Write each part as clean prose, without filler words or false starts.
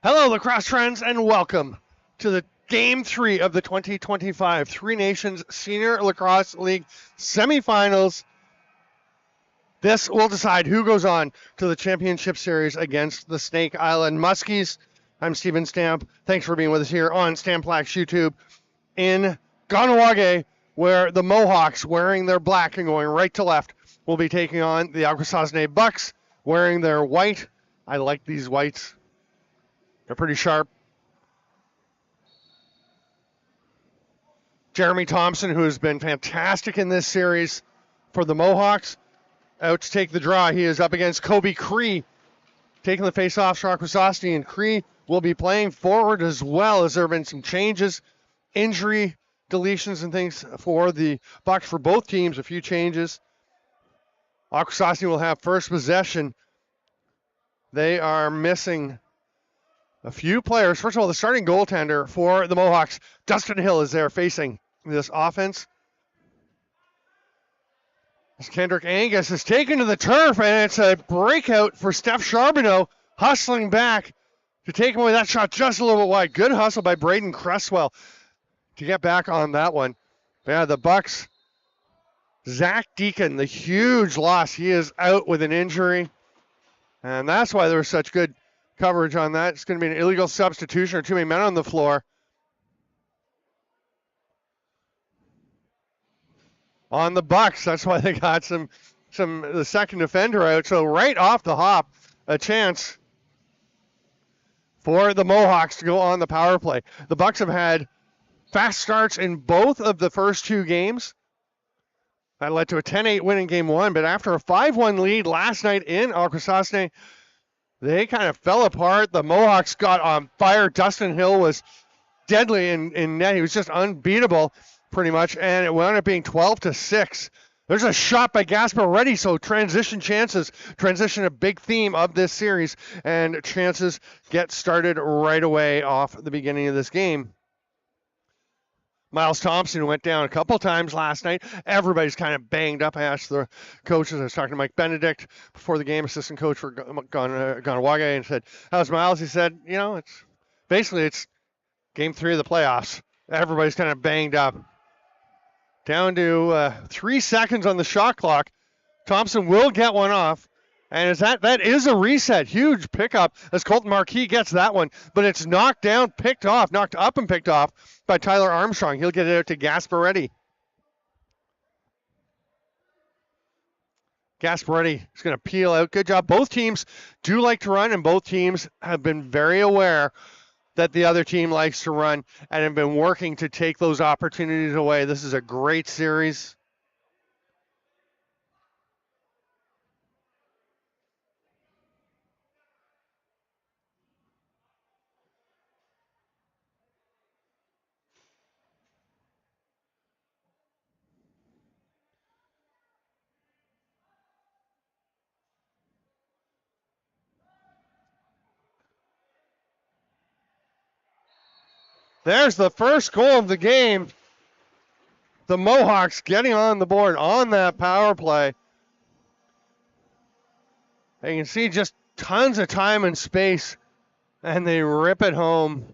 Hello, lacrosse friends, and welcome to the Game 3 of the 2025 Three Nations Senior Lacrosse League semifinals. This will decide who goes on to the championship series against the Snake Island Muskies. I'm Steven Stamp. Thanks for being with us here on Stamplax YouTube in Kahnawake, where the Mohawks, wearing their black and going right to left, will be taking on the Akwesasne Bucks, wearing their white. I like these whites. They're pretty sharp. Jeremy Thompson, who has been fantastic in this series for the Mohawks, out to take the draw. He is up against Kobe Cree, taking the face-off for Akwesasne, and Cree will be playing forward as well, as there have been some changes, injury deletions and things for the Bucks for both teams, a few changes. Akwesasne will have first possession. They are missing a few players. First of all, the starting goaltender for the Mohawks, Dustin Hill, is there facing this offense. As Kendrick Angus is taken to the turf, and it's a breakout for Steph Charbonneau, hustling back to take away that shot just a little bit wide. Good hustle by Braden Cresswell to get back on that one. Yeah, the Bucks, Zach Deacon, the huge loss. He is out with an injury, and that's why there was such good coverage on that. It's going to be an illegal substitution or too many men on the floor. On the Bucks, that's why they got the second defender out. So right off the hop, a chance for the Mohawks to go on the power play. The Bucks have had fast starts in both of the first two games. That led to a 10-8 win in game one, but after a 5-1 lead last night in Akwesasne, they kind of fell apart. The Mohawks got on fire. Dustin Hill was deadly in net. He was just unbeatable pretty much, and it wound up being 12-6. There's a shot by Gasparetti, so transition chances. Transition, a big theme of this series, and chances get started right away off the beginning of this game. Miles Thompson went down a couple times last night. Everybody's kind of banged up. I asked the coaches. I was talking to Mike Benedict before the game, assistant coach for Kahnawake, and said, "How's Miles?" He said, it's game 3 of the playoffs. Everybody's kind of banged up. Down to 3 seconds on the shot clock. Thompson will get one off. And that is a reset. Huge pickup as Colton Marquis gets that one. But it's knocked up and picked off by Tyler Armstrong. He'll get it out to Gasparetti. Gasparetti is going to peel out. Good job. Both teams do like to run, and both teams have been very aware that the other team likes to run and have been working to take those opportunities away. This is a great series. There's the first goal of the game. The Mohawks getting on the board on that power play. And you can see just tons of time and space, and they rip it home.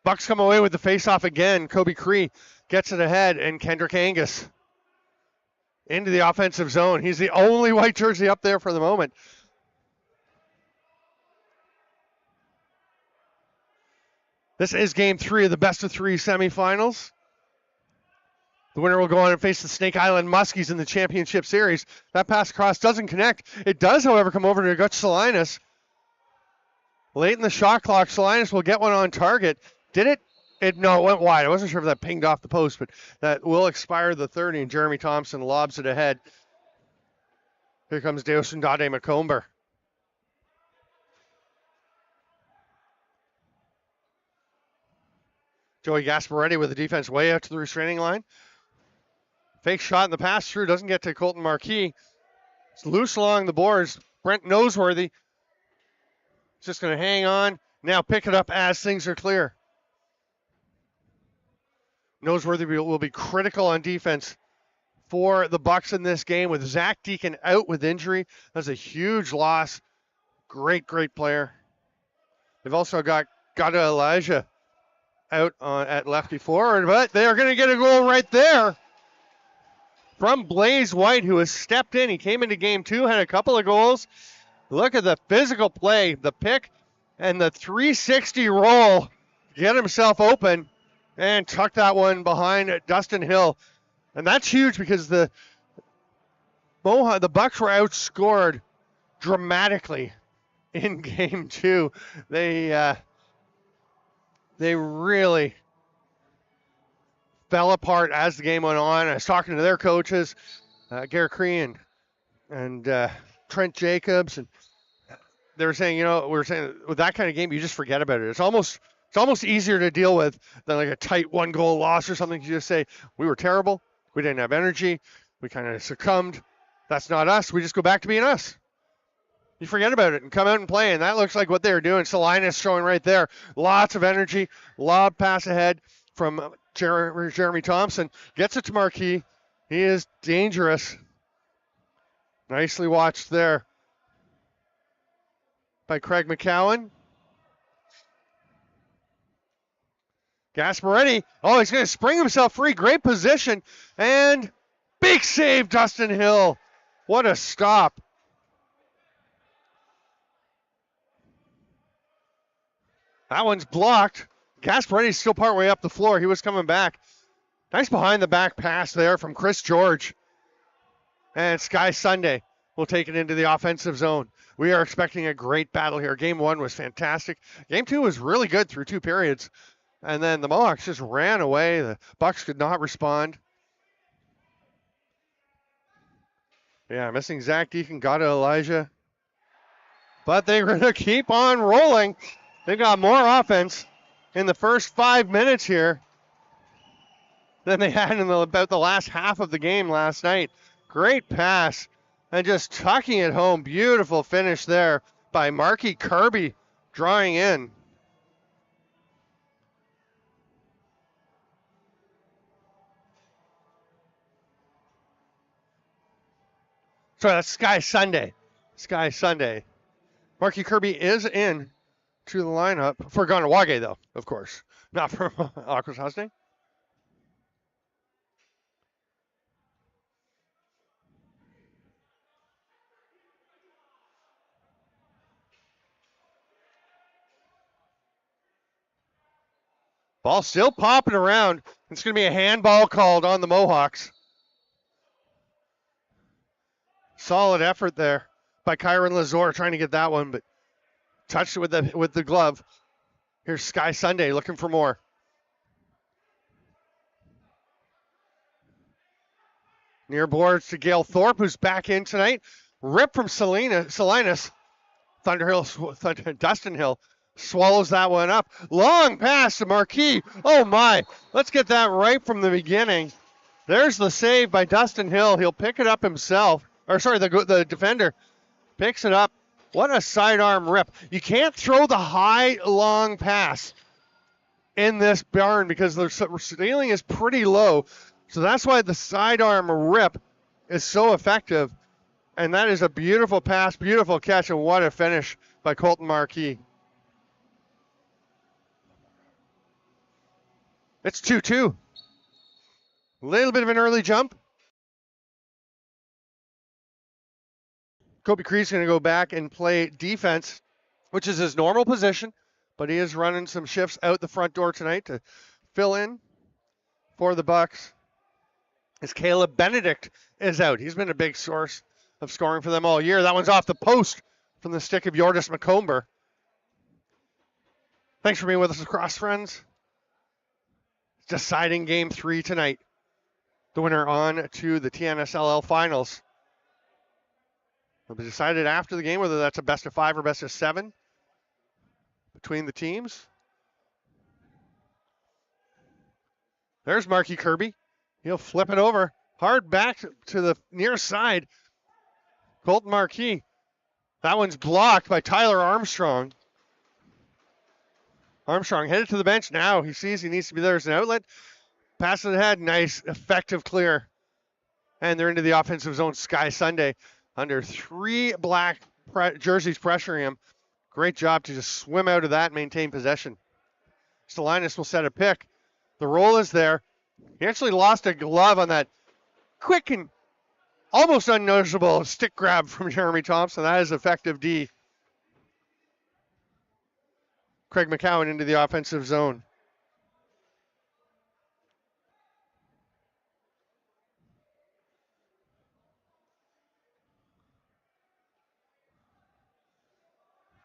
Bucks come away with the faceoff again. Kobe Cree gets it ahead, and Kendrick Angus into the offensive zone. He's the only white jersey up there for the moment. This is game 3 of the best of 3 semifinals. The winner will go on and face the Snake Island Muskies in the championship series. That pass across doesn't connect. It does, however, come over to Gus Salinas. Late in the shot clock, Salinas will get one on target. Did it? No, it went wide. I wasn't sure if that pinged off the post, but that will expire the 30, and Jeremy Thompson lobs it ahead. Here comes Deosundade Macomber. Joey Gasparetti with the defense way out to the restraining line. Fake shot in the pass through. Doesn't get to Colton Marquis. It's loose along the boards. Brent Noseworthy just going to hang on. Now pick it up as things are clear. Noseworthy will be critical on defense for the Bucks in this game with Zach Deacon out with injury. That's a huge loss. Great player. They've also got Elijah out at lefty forward, but they're going to get a goal right there from Blaze White, who has stepped in. He came into game 2, had a couple of goals. Look at the physical play, the pick, and the 360 roll. Get himself open and tuck that one behind Dustin Hill. And that's huge because the Bucks were outscored dramatically in game 2. They really fell apart as the game went on. I was talking to their coaches, Garrett Cree and Trent Jacobs, and they were saying, we were saying with that kind of game, you just forget about it. It's almost easier to deal with than like a tight 1-goal loss or something. You just say, we were terrible. We didn't have energy. We kind of succumbed. That's not us. We just go back to being us. You forget about it and come out and play, and that looks like what they were doing. Salinas showing right there. Lots of energy. Lob pass ahead from Jeremy Thompson. Gets it to Marquis. He is dangerous. Nicely watched there by Craig McCowan. Gasparetti. Oh, he's going to spring himself free. Great position. And big save, Dustin Hill. What a stop. That one's blocked. Gasparetti's still partway up the floor. He was coming back. Nice behind-the-back pass there from Chris George. And Sky Sunday will take it into the offensive zone. We are expecting a great battle here. Game 1 was fantastic. Game 2 was really good through 2 periods. And then the Mohawks just ran away. The Bucks could not respond. Yeah, missing Zach Deacon, Elijah. But they're going to keep on rolling. They've got more offense in the first 5 minutes here than they had in about the last half of the game last night. Great pass and just tucking it home. Beautiful finish there by Marky Kirby drawing in. So that's Sky Sunday. Sky Sunday. Marky Kirby is in to the lineup for Kahnawake, though, of course. Not for Akwesasne. Ball still popping around. It's going to be a handball called on the Mohawks. Solid effort there by Kyron Lazor trying to get that one, but touched it with the glove. Here's Sky Sunday looking for more. Near boards to Gail Thorpe, who's back in tonight. Rip from Salinas. Dustin Hill swallows that one up. Long pass to Marquis. Oh my, let's get that right from the beginning. There's the save by Dustin Hill. He'll pick it up himself. The defender picks it up. What a sidearm rip. You can't throw the high, long pass in this barn because the ceiling is pretty low. So that's why the sidearm rip is so effective. And that is a beautiful pass, beautiful catch, and what a finish by Colton Marquis. It's 2-2. A little bit of an early jump. Kobe Cree's going to go back and play defense, which is his normal position, but he is running some shifts out the front door tonight to fill in for the Bucks. As Caleb Benedict is out. He's been a big source of scoring for them all year. That one's off the post from the stick of Yordis McComber. Thanks for being with us, Lacrosse friends. Deciding game 3 tonight. The winner on to the TNSLL finals. It'll be decided after the game whether that's a best of 5 or best of 7 between the teams. There's Marky Kirby. He'll flip it over. Hard back to the near side. Colton Marquis. That one's blocked by Tyler Armstrong. Armstrong headed to the bench now. He sees he needs to be there as an outlet. Pass it ahead. Nice, effective clear. And they're into the offensive zone. Sky Sunday under 3 black jerseys pressuring him. Great job to just swim out of that and maintain possession. Stalinis will set a pick. The roll is there. He actually lost a glove on that quick and almost unnoticeable stick grab from Jeremy Thompson. That is effective D. Craig McCowan into the offensive zone.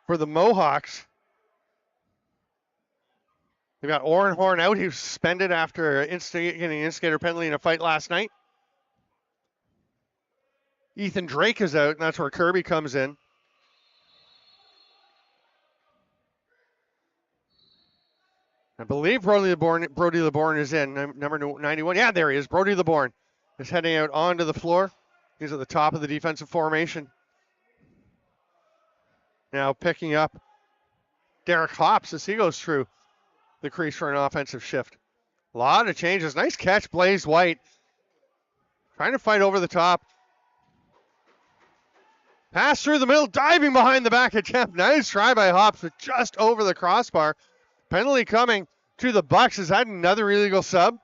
For the Mohawks, they've got Oren Horn out. He was suspended after getting an instigator penalty in a fight last night. Ethan Drake is out, and that's where Kirby comes in. I believe Brody LeBourne is in, number 91. Yeah, there he is. Brody LeBourne is heading out onto the floor. He's at the top of the defensive formation. Now picking up Derek Hops as he goes through the crease for an offensive shift. A lot of changes. Nice catch, Blaze White. Trying to fight over the top. Pass through the middle, diving behind the back attempt. Nice try by Hops, but just over the crossbar. Penalty coming to the Bucks. Is that another illegal sub?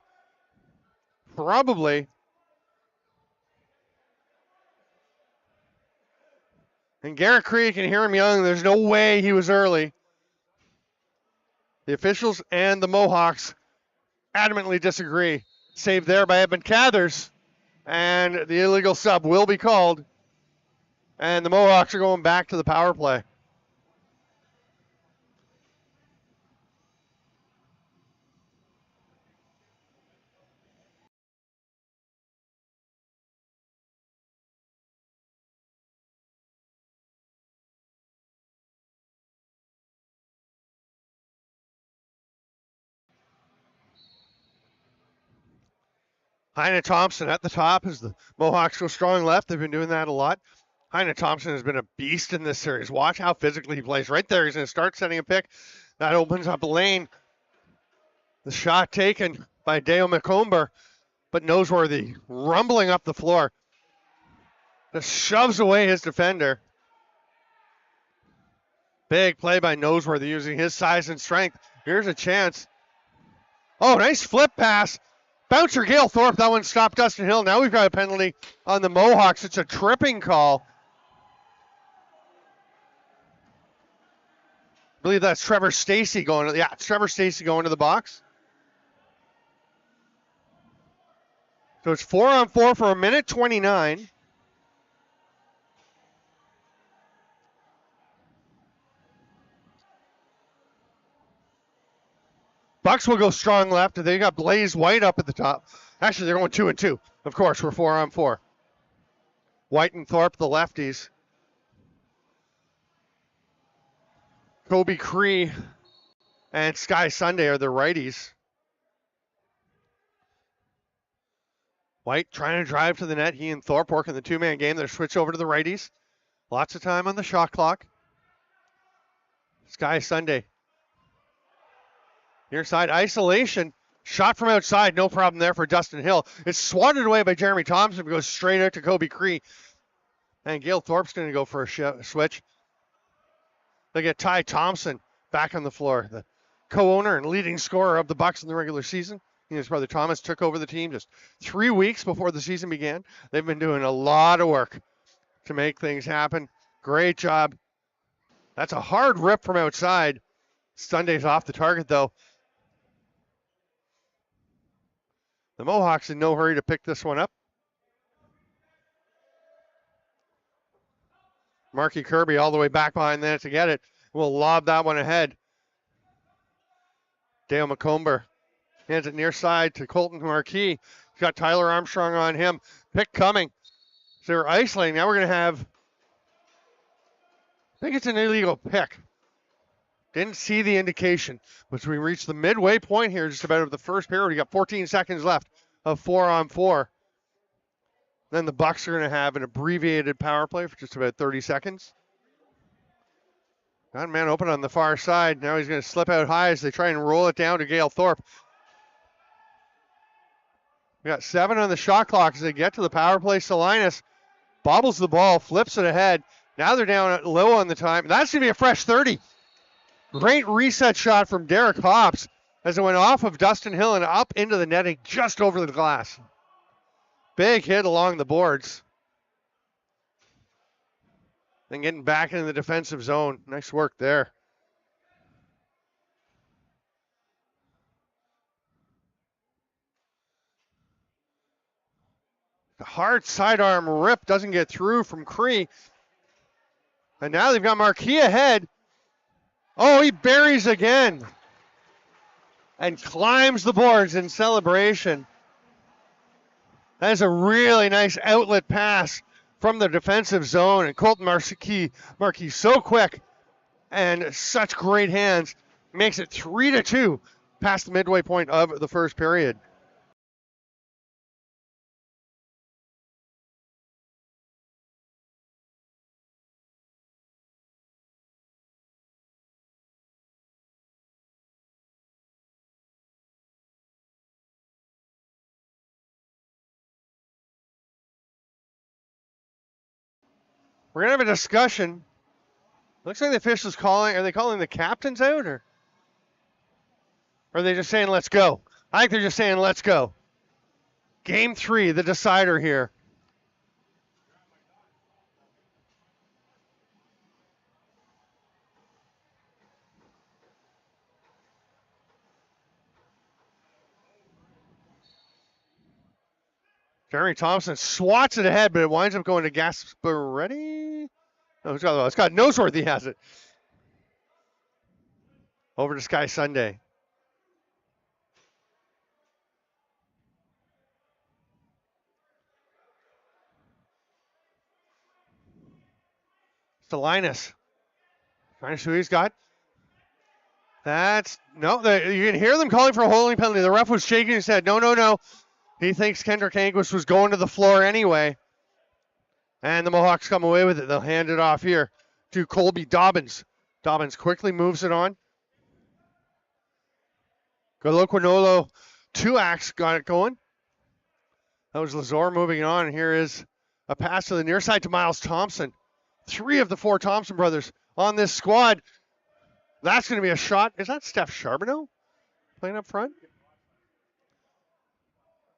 Probably. And Garrett Creed can hear him young. There's no way he was early. The officials and the Mohawks adamantly disagree. Saved there by Edmund Cathers. And the illegal sub will be called. And the Mohawks are going back to the power play. Heine Thompson at the top as the Mohawks go strong left. They've been doing that a lot. Heine Thompson has been a beast in this series. Watch how physically he plays. Right there, he's going to start setting a pick. That opens up a lane. The shot taken by Dale McComber, but Noseworthy rumbling up the floor. Just shoves away his defender. Big play by Noseworthy using his size and strength. Here's a chance. Oh, nice flip pass. Bouncer Gale Thorpe, that one stopped Dustin Hill. Now we've got a penalty on the Mohawks. It's a tripping call. I believe that's Trevor Stacey going to, it's Trevor Stacey going to the box. So it's 4-on-4 for 1:29. Bucks will go strong left. They got Blaze White up at the top. Actually, they're going 2-2. Of course, we're 4-on-4. White and Thorpe, the lefties. Kobe Cree and Sky Sunday are the righties. White trying to drive to the net. He and Thorpe working the two-man game. They're switch over to the righties. Lots of time on the shot clock. Sky Sunday. Near side isolation. Shot from outside. No problem there for Dustin Hill. It's swatted away by Jeremy Thompson. It goes straight out to Kobe Cree. And Gale Thorpe's going to go for a switch. They get Ty Thompson back on the floor. The co-owner and leading scorer of the Bucks in the regular season. He and his brother Thomas took over the team just 3 weeks before the season began. They've been doing a lot of work to make things happen. Great job. That's a hard rip from outside. Sunday's off the target, though. The Mohawks in no hurry to pick this one up. Marky Kirby all the way back behind there to get it. We'll lob that one ahead. Dale McComber hands it near side to Colton Marquis. He's got Tyler Armstrong on him. Pick coming. So they're isolating. Now we're going to have, I think it's an illegal pick. Didn't see the indication. But we reached the midway point here, just about of the first period. We got 14 seconds left of 4-on-4. Then the Bucks are going to have an abbreviated power play for just about 30 seconds. Got a man open on the far side. Now he's going to slip out high as they try and roll it down to Gale Thorpe. We got 7 on the shot clock as they get to the power play. Salinas bobbles the ball, flips it ahead. Now they're down low on the time. That's going to be a fresh 30. Great reset shot from Derek Hobbs as it went off of Dustin Hill and up into the netting just over the glass. Big hit along the boards. And getting back into the defensive zone. Nice work there. The hard sidearm rip doesn't get through from Cree. And now they've got Marquis ahead. Oh, he buries again. And climbs the boards in celebration. That is a really nice outlet pass from the defensive zone. And Colton Marquis so quick and such great hands. Makes it 3-2 past the midway point of the first period. We're going to have a discussion. Looks like the officials calling. Are they calling the captains out or are they just saying let's go? I think they're just saying let's go. Game 3, the decider here. Jeremy Thompson swats it ahead, but it winds up going to Gasparetti. No, it's got Noseworthy has it. Over to Sky Sunday. Salinas. Trying to see who he's got. That's, no, you can hear them calling for a holding penalty. The ref was shaking his head. No. He thinks Kendrick Anguis was going to the floor anyway. And the Mohawks come away with it. They'll hand it off here to Colby Dobbins. Dobbins quickly moves it on. Goloquinolo, 2-acts got it going. That was Lazor moving it on. And here is a pass to the near side to Miles Thompson. 3 of the 4 Thompson brothers on this squad. That's going to be a shot. Is that Steph Charbonneau playing up front?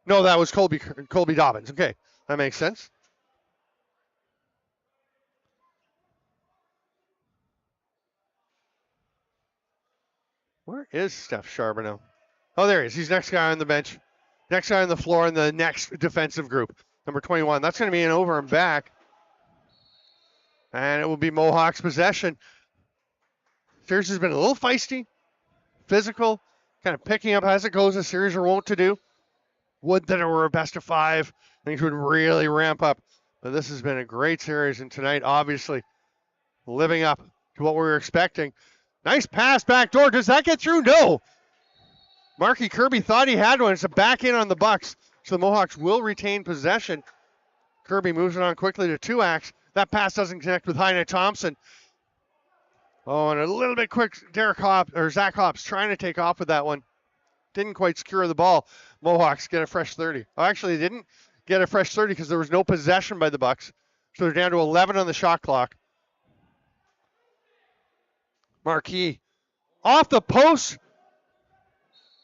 No, that was Colby Dobbins. Okay, that makes sense. Where is Steph Charbonneau? Oh, there he is. He's next guy on the bench. Next guy on the floor in the next defensive group. Number 21. That's going to be an over and back. And it will be Mohawks possession. Series has been a little feisty, physical, kind of picking up as it goes, as series are wont to do. Would that it were a best of 5. Things would really ramp up. But this has been a great series, and tonight, obviously, living up to what we were expecting. Nice pass back door. Does that get through? No. Marky Kirby thought he had one. It's a back in on the Bucks. So the Mohawks will retain possession. Kirby moves it on quickly to 2-acts. That pass doesn't connect with Heine Thompson. Oh, and a little bit quick, Zach Hobbs trying to take off with that one. Didn't quite secure the ball. Mohawks get a fresh 30. Oh, actually, they didn't get a fresh 30 because there was no possession by the Bucks. So they're down to 11 on the shot clock. Marquis off the post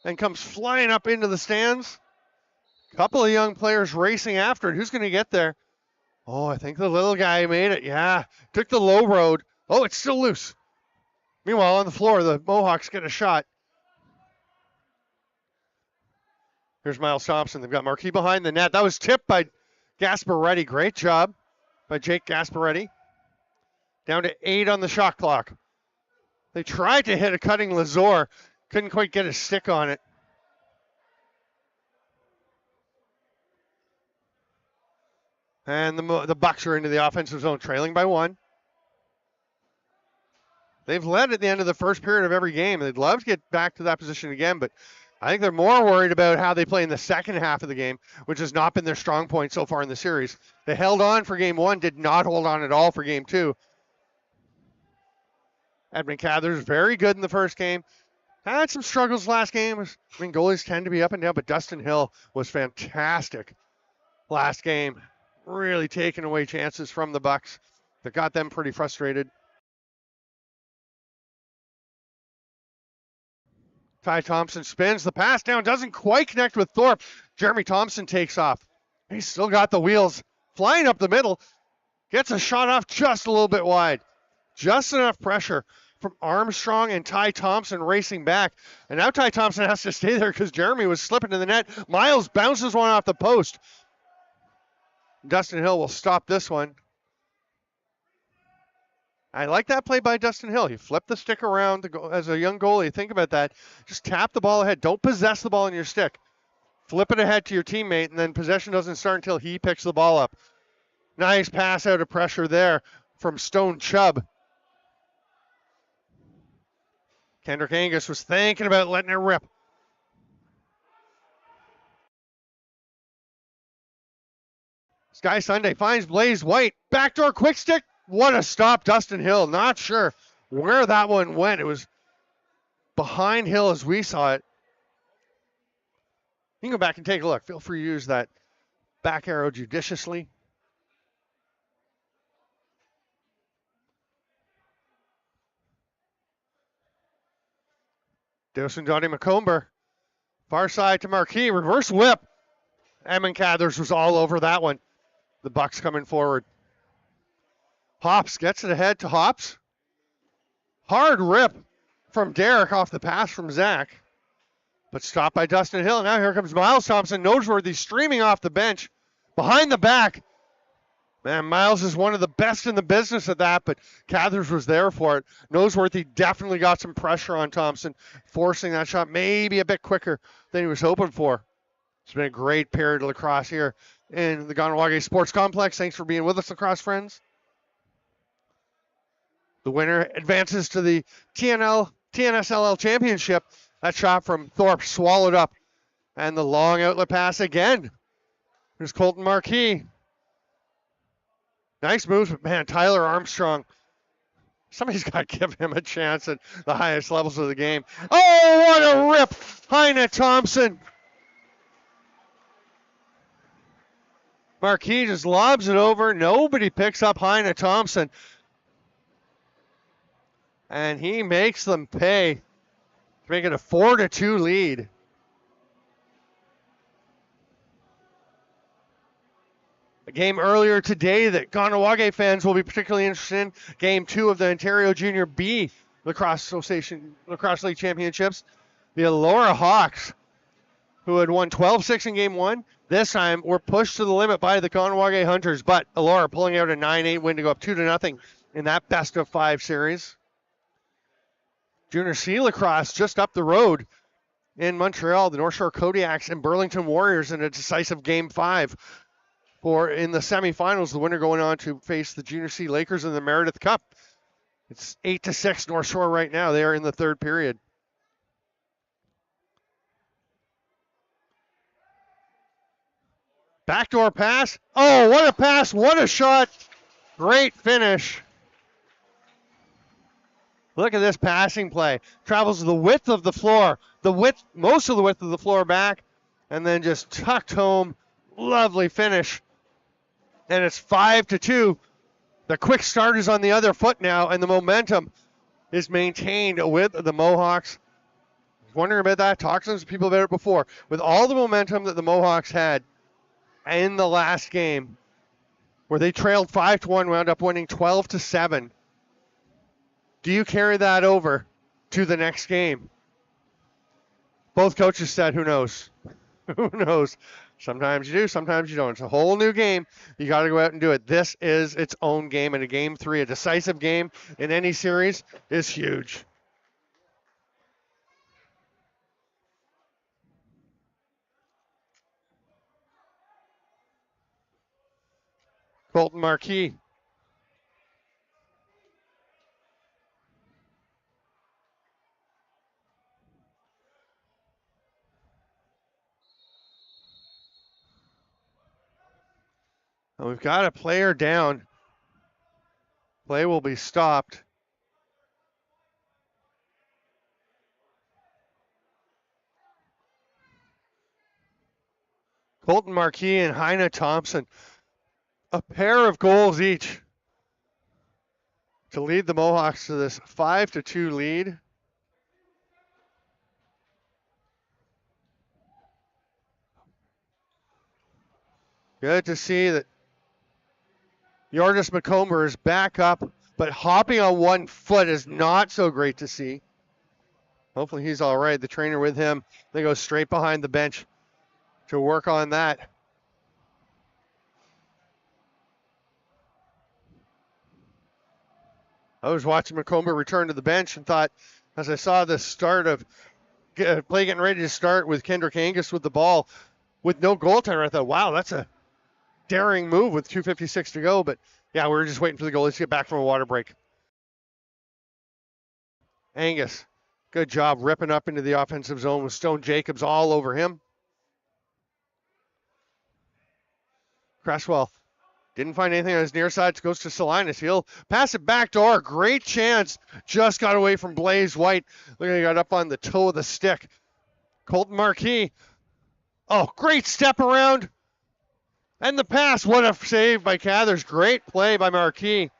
and comes flying up into the stands. Couple of young players racing after it. Who's going to get there? Oh, I think the little guy made it. Yeah, took the low road. Oh, it's still loose. Meanwhile, on the floor, the Mohawks get a shot. Here's Miles Thompson. They've got Marquis behind the net. That was tipped by Gasparetti. Great job by Jake Gasparetti. Down to 8 on the shot clock. They tried to hit a cutting Lazor. Couldn't quite get a stick on it. And the Bucks are into the offensive zone, trailing by 1. They've led at the end of the first period of every game. They'd love to get back to that position again, but I think they're more worried about how they play in the second half of the game, which has not been their strong point so far in the series. They held on for game one, did not hold on at all for game two. Edmund Cathers, very good in the first game. Had some struggles last game. I mean, goalies tend to be up and down, but Dustin Hill was fantastic last game. Really taking away chances from the Bucks that got them pretty frustrated. Ty Thompson spins the pass down, doesn't quite connect with Thorpe. Jeremy Thompson takes off. He's still got the wheels flying up the middle. Gets a shot off just a little bit wide. Just enough pressure from Armstrong and Ty Thompson racing back. And now Ty Thompson has to stay there because Jeremy was slipping in the net. Miles bounces one off the post. Dustin Hill will stop this one. I like that play by Dustin Hill. He flipped the stick around as a young goalie. Think about that. Just tap the ball ahead. Don't possess the ball in your stick. Flip it ahead to your teammate, and then possession doesn't start until he picks the ball up. Nice pass out of pressure there from Stone Chubb. Kendrick Angus was thinking about letting it rip. Sky Sunday finds Blaze White. Backdoor quick stick. What a stop, Dustin Hill. Not sure where that one went. It was behind Hill as we saw it. You can go back and take a look. Feel free to use that back arrow judiciously. Dawson Johnny McComber. Far side to Marquis. Reverse whip. Edmund Cathers was all over that one. The Bucks coming forward. Hops gets it ahead to Hops. Hard rip from Derek off the pass from Zach. But stopped by Dustin Hill. Now here comes Miles Thompson. Noseworthy streaming off the bench. Behind the back. Man, Miles is one of the best in the business at that, but Cathers was there for it. Noseworthy definitely got some pressure on Thompson, forcing that shot maybe a bit quicker than he was hoping for. It's been a great period of lacrosse here in the Kahnawake Sports Complex. Thanks for being with us, lacrosse friends. The winner advances to the TNSLL Championship. That shot from Thorpe swallowed up. And the long outlet pass again. Here's Colton Marquis. Nice moves, but man, Tyler Armstrong. Somebody's got to give him a chance at the highest levels of the game. Oh, what a rip! Heine Thompson. Marquis just lobs it over. Nobody picks up Heine Thompson. And he makes them pay to make it a 4-2 lead. A game earlier today that Kahnawake fans will be particularly interested in. Game 2 of the Ontario Junior B Lacrosse Association Lacrosse League Championships. The Elora Hawks, who had won 12-6 in game 1, this time were pushed to the limit by the Kahnawake Hunters, but Elora pulling out a 9-8 win to go up 2-0 in that best-of-5 series. Junior C Lacrosse just up the road in Montreal, the North Shore Kodiaks and Burlington Warriors in a decisive game 5. For in the semifinals, the winner going on to face the Junior C Lakers in the Meredith Cup. It's 8-6 North Shore right now. They are in the third period. Backdoor pass. Oh, what a pass. What a shot. Great finish. Look at this passing play. Travels the width of the floor. Most of the width of the floor back. And then just tucked home. Lovely finish. And it's 5-2. The quick start is on the other foot now, and the momentum is maintained with the Mohawks. Wondering about that. Talked to some people about it before. With all the momentum that the Mohawks had in the last game, where they trailed 5-1, wound up winning 12-7. Do you carry that over to the next game? Both coaches said, who knows? Who knows? Sometimes you do, sometimes you don't. It's a whole new game. You got to go out and do it. This is its own game, and a game 3, a decisive game in any series, is huge. Colton Marquis. We've got a player down. Play will be stopped. Colton Marquis and Heine Thompson, a pair of goals each to lead the Mohawks to this 5-2 lead. Good to see that Jordis McComber is back up, but hopping on one foot is not so great to see. Hopefully he's all right. The trainer with him, they go straight behind the bench to work on that. I was watching McComber return to the bench and thought, as I saw the start of play getting ready to start with Kendrick Angus with the ball with no goaltender, I thought, wow, that's a daring move with 2:56 to go. But yeah, we were just waiting for the goalies to get back from a water break. Angus, good job ripping up into the offensive zone with Stone Jacobs all over him. Cresswell didn't find anything on his near side. Goes to Salinas. He'll pass it back door. Great chance. Just got away from Blaze White. Look at he got up on the toe of the stick. Colton Marquis. Oh, great step around. And the pass. What a save by Cathers. Great play by Marquis.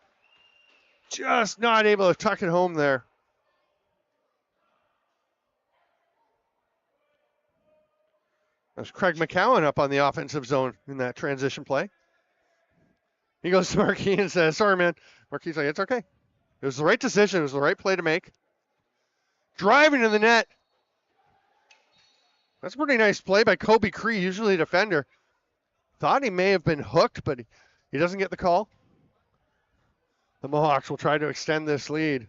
Just not able to tuck it home there. That's Craig McCowan up on the offensive zone in that transition play. He goes to Marquis and says, sorry, man. Marquis' like, it's okay. It was the right decision. It was the right play to make. Driving to the net. That's a pretty nice play by Kobe Cree, usually a defender. Thought he may have been hooked, but he doesn't get the call. The Mohawks will try to extend this lead.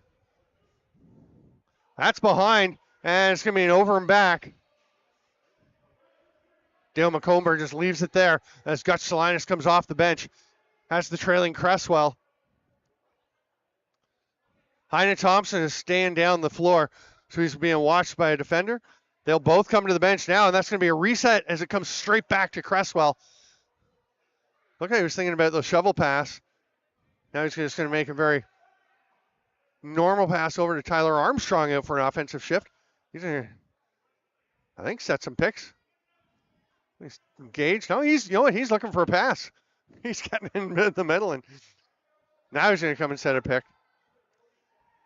That's behind, and it's going to be an over and back. Dale McComber just leaves it there as Gus Salinas comes off the bench. Has the trailing Cresswell. Heine Thompson is staying down the floor, so he's being watched by a defender. They'll both come to the bench now, and that's going to be a reset as it comes straight back to Cresswell. Look like he was thinking about the shovel pass. Now he's just going to make a very normal pass over to Tyler Armstrong out for an offensive shift. He's going to, I think, set some picks. He's engaged. No, you know what? He's looking for a pass. He's getting in the middle, and now he's going to come and set a pick.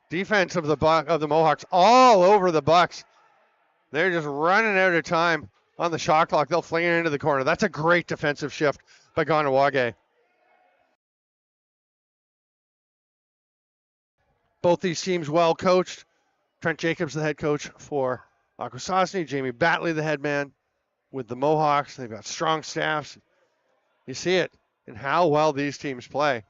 Defense of the Mohawks all over the Bucks. They're just running out of time on the shot clock. They'll fling it into the corner. That's a great defensive shift by Kahnawake. Both these teams well coached. Trent Jacobs, the head coach for Akwesasne. Jamie Batley, the head man with the Mohawks. They've got strong staffs. You see it in how well these teams play.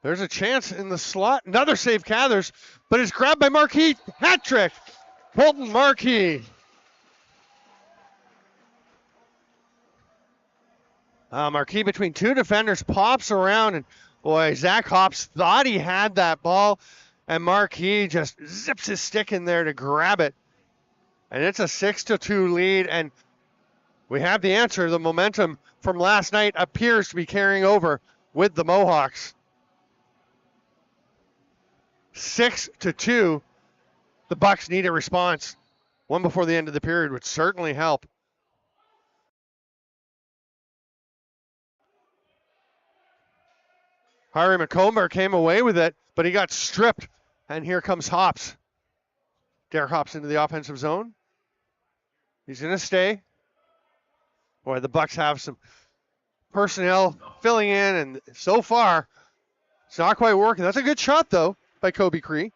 There's a chance in the slot. Another save, Cathers, but it's grabbed by Marquis. Hat trick. Colton Marquis. Marquis between two defenders pops around, and boy, Zach Hops thought he had that ball, and Marquis just zips his stick in there to grab it. And it's a 6-2 lead, and we have the answer. The momentum from last night appears to be carrying over with the Mohawks. 6-2. The Bucks need a response. One before the end of the period would certainly help. Harry McComber came away with it, but he got stripped. And here comes Hops. Derek Hops into the offensive zone. He's going to stay. Boy, the Bucks have some personnel filling in, and so far, it's not quite working. That's a good shot, though, by Kobe Cree.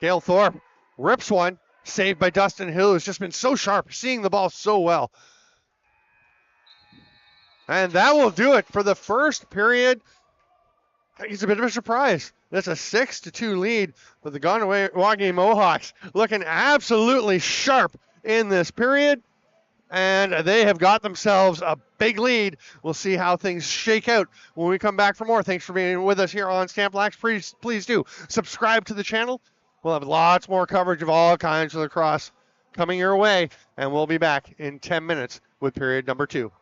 Gale Thorpe rips one, saved by Dustin Hill, who's just been so sharp, seeing the ball so well. And that will do it for the first period. It's a bit of a surprise. That's a 6-2 lead for the Kahnawake Mohawks, looking absolutely sharp in this period. And they have got themselves a big lead. We'll see how things shake out when we come back for more. Thanks for being with us here on Stamp Lax. Please do subscribe to the channel. We'll have lots more coverage of all kinds of lacrosse coming your way, and we'll be back in 10 minutes with period number 2.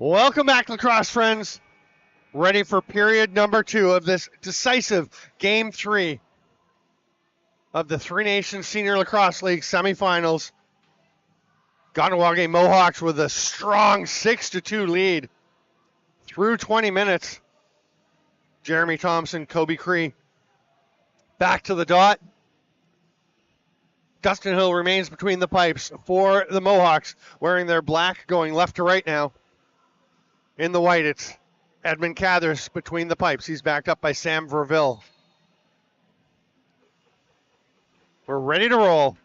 Welcome back, Lacrosse friends. Ready for period number 2 of this decisive Game 3 of the Three Nations Senior Lacrosse League semifinals. Kahnawake Mohawks with a strong 6-2 lead through 20 minutes. Jeremy Thompson, Kobe Cree back to the dot. Dustin Hill remains between the pipes for the Mohawks, wearing their black, going left to right now. In the white, it's Edmund Cathers between the pipes. He's backed up by Sam Verville. We're ready to roll.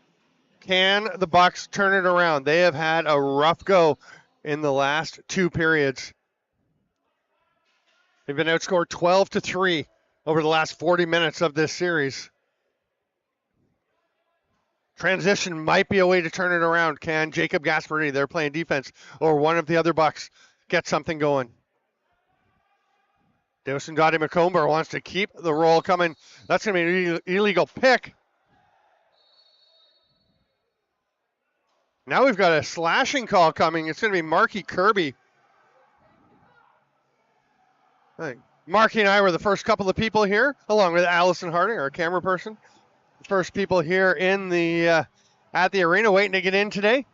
Can the Bucks turn it around? They have had a rough go in the last 2 periods. They've been outscored 12-3 over the last 40 minutes of this series. Transition might be a way to turn it around. Can Jacob Gasparini, they're playing defense, or one of the other Bucks get something going? Dawson-Dottie McComber wants to keep the roll coming. That's going to be an illegal pick. Now we've got a slashing call coming. It's going to be Marky Kirby. I think Marky and I were the first couple of people here, along with Allison Harding, our camera person. The first people here in the at the arena waiting to get in today.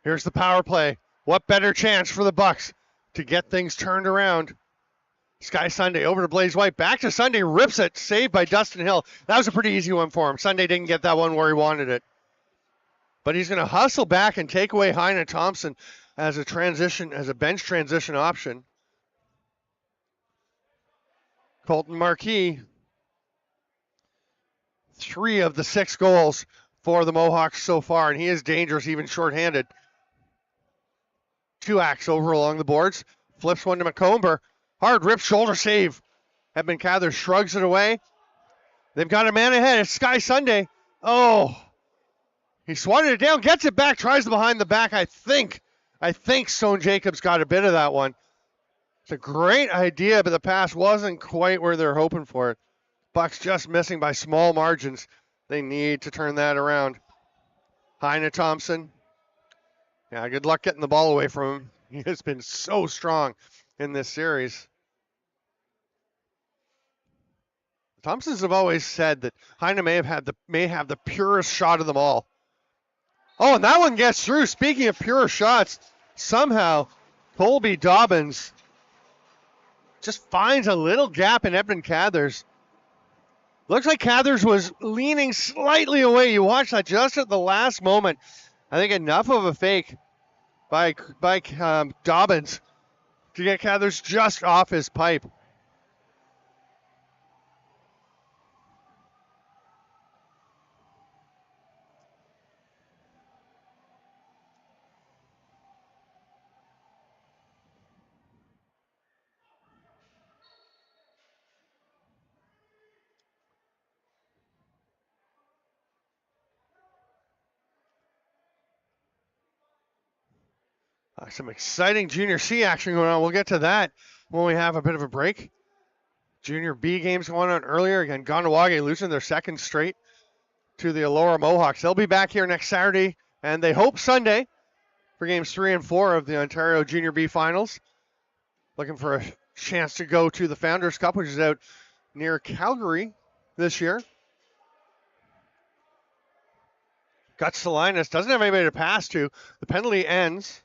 Here's the power play. What better chance for the Bucks to get things turned around? Sky Sunday over to Blaze White. Back to Sunday. Rips it. Saved by Dustin Hill. That was a pretty easy one for him. Sunday didn't get that one where he wanted it. But he's going to hustle back and take away Heine Thompson as a transition, as a bench transition option. Colton Marquis, 3 of the 6 goals for the Mohawks so far, and he is dangerous, even shorthanded. 2 acts over along the boards. Flips one to McComber. Hard rip shoulder save. Edmund Cathers shrugs it away. They've got a man ahead. It's Sky Sunday. Oh. He swatted it down, gets it back, tries the behind the back. I think Stone Jacobs got a bit of that one. It's a great idea, but the pass wasn't quite where they're hoping for it. Bucks just missing by small margins. They need to turn that around. Heine Thompson. Yeah, good luck getting the ball away from him. He has been so strong in this series. Thompsons have always said that Heine may have the purest shot of them all. Oh, and that one gets through. Speaking of pure shots, somehow Colby Dobbins just finds a little gap in Edmund Cathers. Looks like Cathers was leaning slightly away. You watch that just at the last moment. I think enough of a fake by Dobbins to get Cathers just off his pipe. Some exciting Junior C action going on. We'll get to that when we have a bit of a break. Junior B games going on earlier. Again, Kahnawake losing their 2nd straight to the Elora Mohawks. They'll be back here next Saturday, and they hope Sunday for games 3 and 4 of the Ontario Junior B Finals. Looking for a chance to go to the Founders Cup, which is out near Calgary this year. Guts to Linus. Doesn't have anybody to pass to. The penalty ends.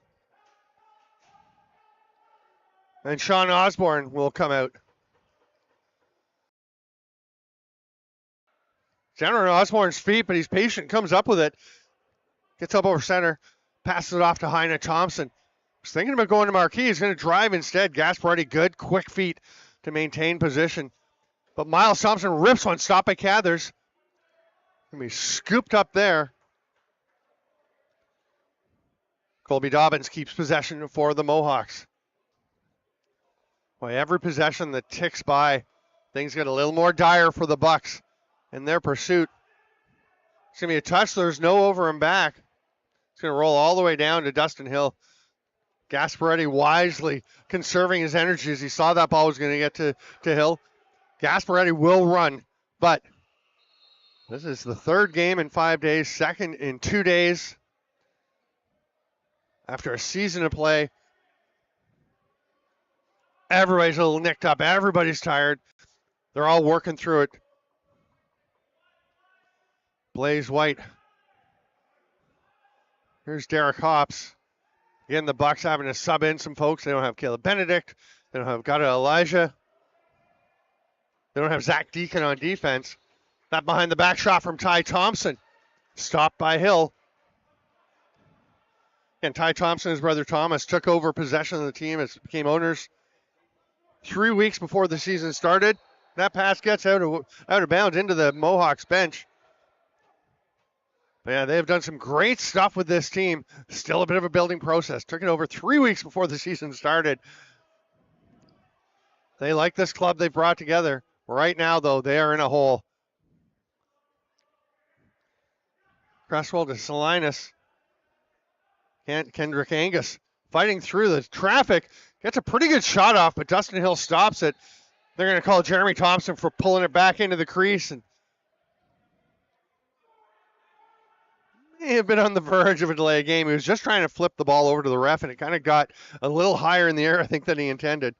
And Sean Osborne will come out. Down on Osborne's feet, but he's patient, comes up with it. Gets up over center, passes it off to Heine Thompson. Was thinking about going to Marquis. He's going to drive instead. Gasparini, good, quick feet to maintain position. But Miles Thompson rips one, stopped by Cathers. Going to be scooped up there. Colby Dobbins keeps possession for the Mohawks. Boy, every possession that ticks by Things get a little more dire for the Bucks in their pursuit. It's going to be a touch. There's no over and back. It's going to roll all the way down to Dustin Hill. Gasparetti wisely conserving his energy as he saw that ball was going to get to Hill. Gasparetti will run, but this is the third game in 5 days, second in 2 days. After a season of play, everybody's a little nicked up. Everybody's tired. They're all working through it. Blaze White. Here's Derek Hops. Again, the Bucks having to sub in some folks. They don't have Caleb Benedict. They don't have Gata Elijah. They don't have Zach Deacon on defense. That behind the back shot from Ty Thompson. Stopped by Hill. And Ty Thompson, his brother Thomas, took over possession of the team as became owners 3 weeks before the season started. That pass gets out of bounds into the Mohawks bench. But yeah, they've done some great stuff with this team. Still a bit of a building process. Took it over 3 weeks before the season started. They like this club they've brought together. Right now, though, they are in a hole. Cresswell to Salinas. Kendrick Angus fighting through the traffic. Gets a pretty good shot off, but Dustin Hill stops it. They're going to call Jeremy Thompson for pulling it back into the crease. And may have been on the verge of a delay of game. He was just trying to flip the ball over to the ref, and it kind of got a little higher in the air, I think, than he intended.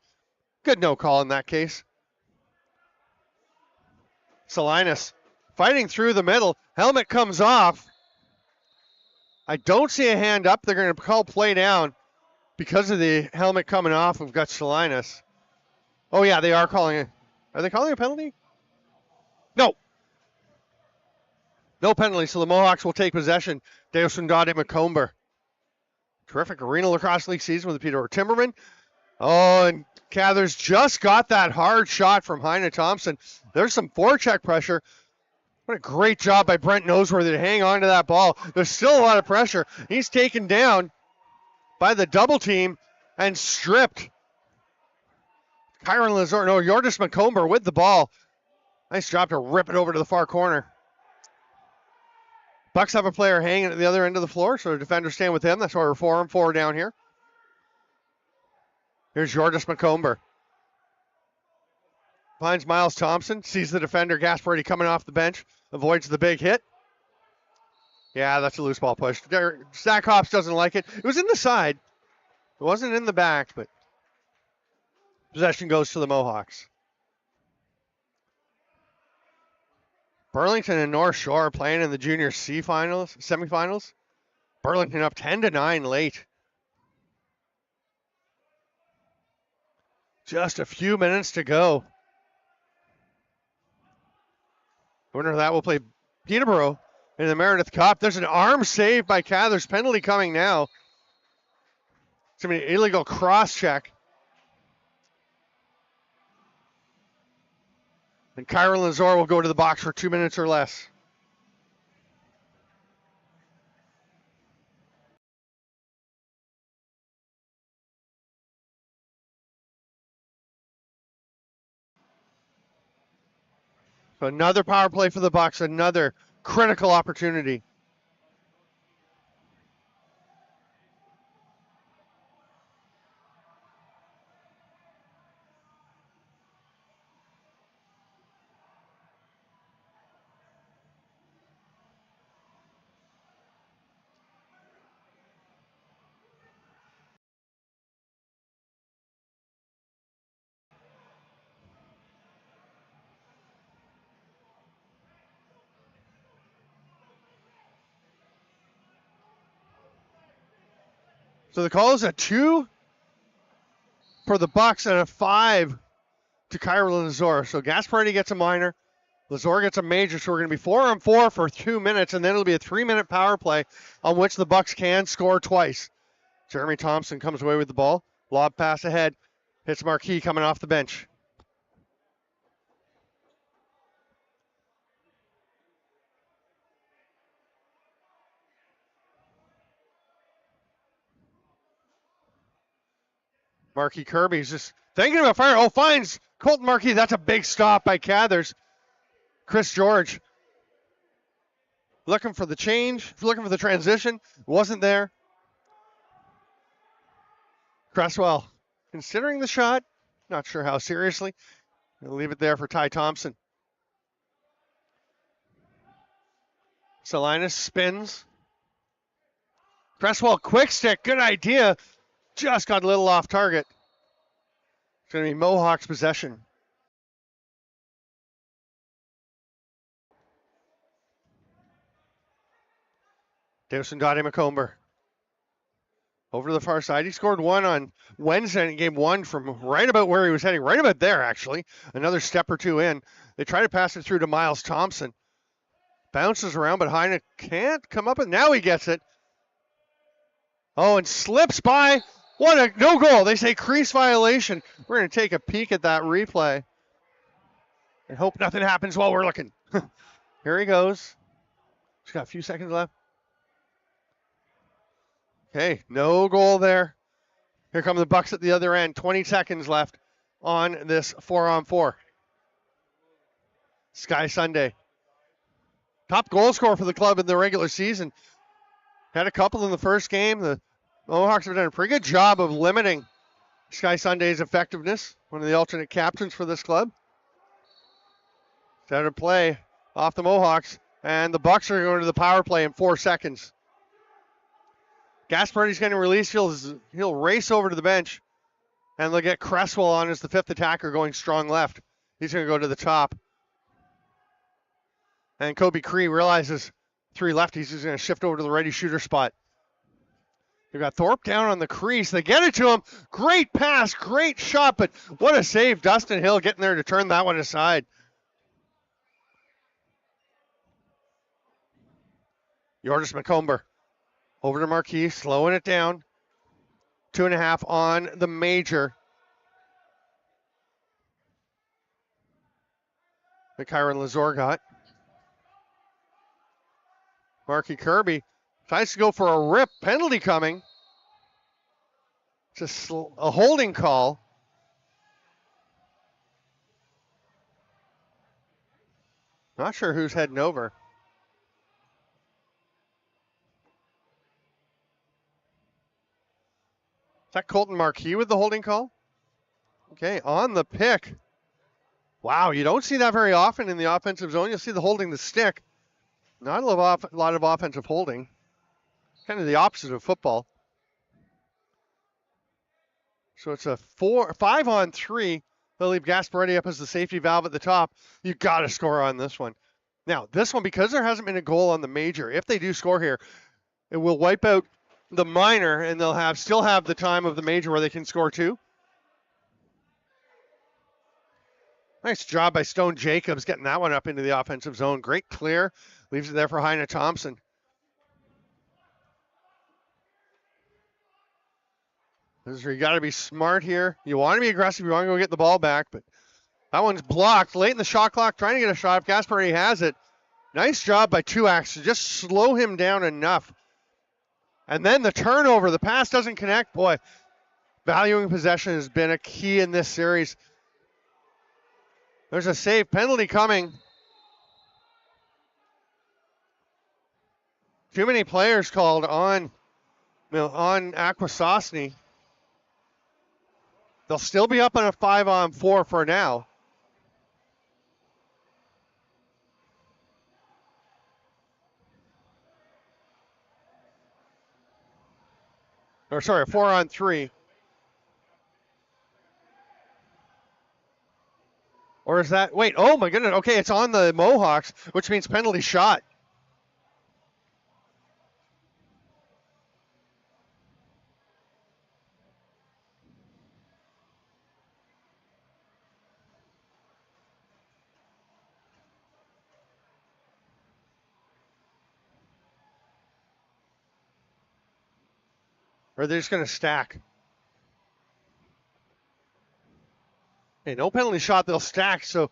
Good no call in that case. Salinas fighting through the middle. Helmet comes off. I don't see a hand up. They're going to call play down because of the helmet coming off of Gus Salinas. Oh, yeah, they are calling it. Are they calling a penalty? No. No penalty, so the Mohawks will take possession. Deosundade Macomber. Terrific Arena Lacrosse League season with Peter Timberman. Oh, and Cathers just got that hard shot from Heine Thompson. There's some forecheck pressure. What a great job by Brent Noseworthy to hang on to that ball. There's still a lot of pressure. He's taken down by the double team and stripped. Kyron Lazar, no, Yordis Macomber with the ball. Nice job to rip it over to the far corner. Bucks have a player hanging at the other end of the floor, so the defenders stand with him. That's why we're 4-on-4 down here. Here's Yordis Macomber. Finds Miles Thompson, sees the defender Gasparetti coming off the bench, avoids the big hit. Yeah, that's a loose ball push. Zach Hops doesn't like it. It was in the side. It wasn't in the back, but possession goes to the Mohawks. Burlington and North Shore playing in the Junior C semifinals. Burlington up 10-9 late. Just a few minutes to go. Winner of that will play Peterborough in the Meredith Cup. There's an arm save by Cathers. Penalty coming now. It's going to be an illegal cross check. And Kyron Lazar will go to the box for 2 minutes or less. So another power play for the Bucks, another critical opportunity. So the call is a 2 for the Bucks and a 5 to Kyron Lazar. So Gasparetti gets a minor, Lazar gets a major. So we're going to be 4-on-4 for 2 minutes, and then it'll be a 3-minute power play on which the Bucks can score twice. Jeremy Thompson comes away with the ball. Lob pass ahead. Hits Marquis coming off the bench. Marquis Kirby's just thinking about fire. Oh, finds Colton Marquis, that's a big stop by Cathers. Chris George looking for the change, looking for the transition. Wasn't there. Cresswell considering the shot. Not sure how seriously. He'll leave it there for Ty Thompson. Salinas spins. Cresswell, quick stick, good idea. Just got a little off target. It's going to be Mohawks possession. Davison Dottie McComber. Over to the far side. He scored one on Wednesday in game one from right about where he was heading. Right about there, actually. Another step or two in. They try to pass it through to Miles Thompson. Bounces around, but Heine can't come up with. Now he gets it. Oh, and slips by. What a no goal. They say crease violation. We're going to take a peek at that replay and hope nothing happens while we're looking. Here he goes. He's got a few seconds left. Okay, no goal there. Here come the Bucks at the other end. 20 seconds left on this 4-on-4. Sky Sunday. Top goal scorer for the club in the regular season. Had a couple in the first game. The Mohawks have done a pretty good job of limiting Sky Sunday's effectiveness. One of the alternate captains for this club. Set of play off the Mohawks. And the Bucks are going to the power play in 4 seconds. Gasparini's getting released. He'll race over to the bench. And they'll get Cresswell on as the fifth attacker going strong left. He's going to go to the top. And Kobe Cree realizes 3 lefties. He's going to shift over to the righty shooter spot. They've got Thorpe down on the crease. They get it to him. Great pass, great shot, but what a save. Dustin Hill getting there to turn that one aside. Yordis McComber over to Marquis, slowing it down. 2.5 on the major. The Kyron Lazor got. Marky Kirby tries to go for a rip. Penalty coming. It's a holding call. Not sure who's heading over. Is that Colton Marquis with the holding call? Okay, on the pick. Wow, you don't see that very often in the offensive zone. You'll see the holding the stick. Not a lot of offensive holding. Kind of the opposite of football. So it's a 5-on-3. They'll leave Gasparetti up as the safety valve at the top. You've got to score on this one. Now, this one, because there hasn't been a goal on the major, if they do score here, it will wipe out the minor, and they'll still have the time of the major where they can score 2. Nice job by Stone Jacobs getting that one up into the offensive zone. Great clear. Leaves it there for Heine Thompson. This is where you got to be smart here. You want to be aggressive. You want to go get the ball back, but that one's blocked late in the shot clock, trying to get a shot. If Gasparini has it, nice job by Tuax to just slow him down enough. And then the turnover. The pass doesn't connect. Boy, valuing possession has been a key in this series. There's a save penalty coming. Too many players called on Akwesasne. They'll still be up on a 5-on-4 for now. Or sorry, a 4-on-3. Or is that, wait, oh my goodness. Okay, it's on the Mohawks, which means penalty shot. Or they're just going to stack. Okay, no penalty shot, they'll stack. So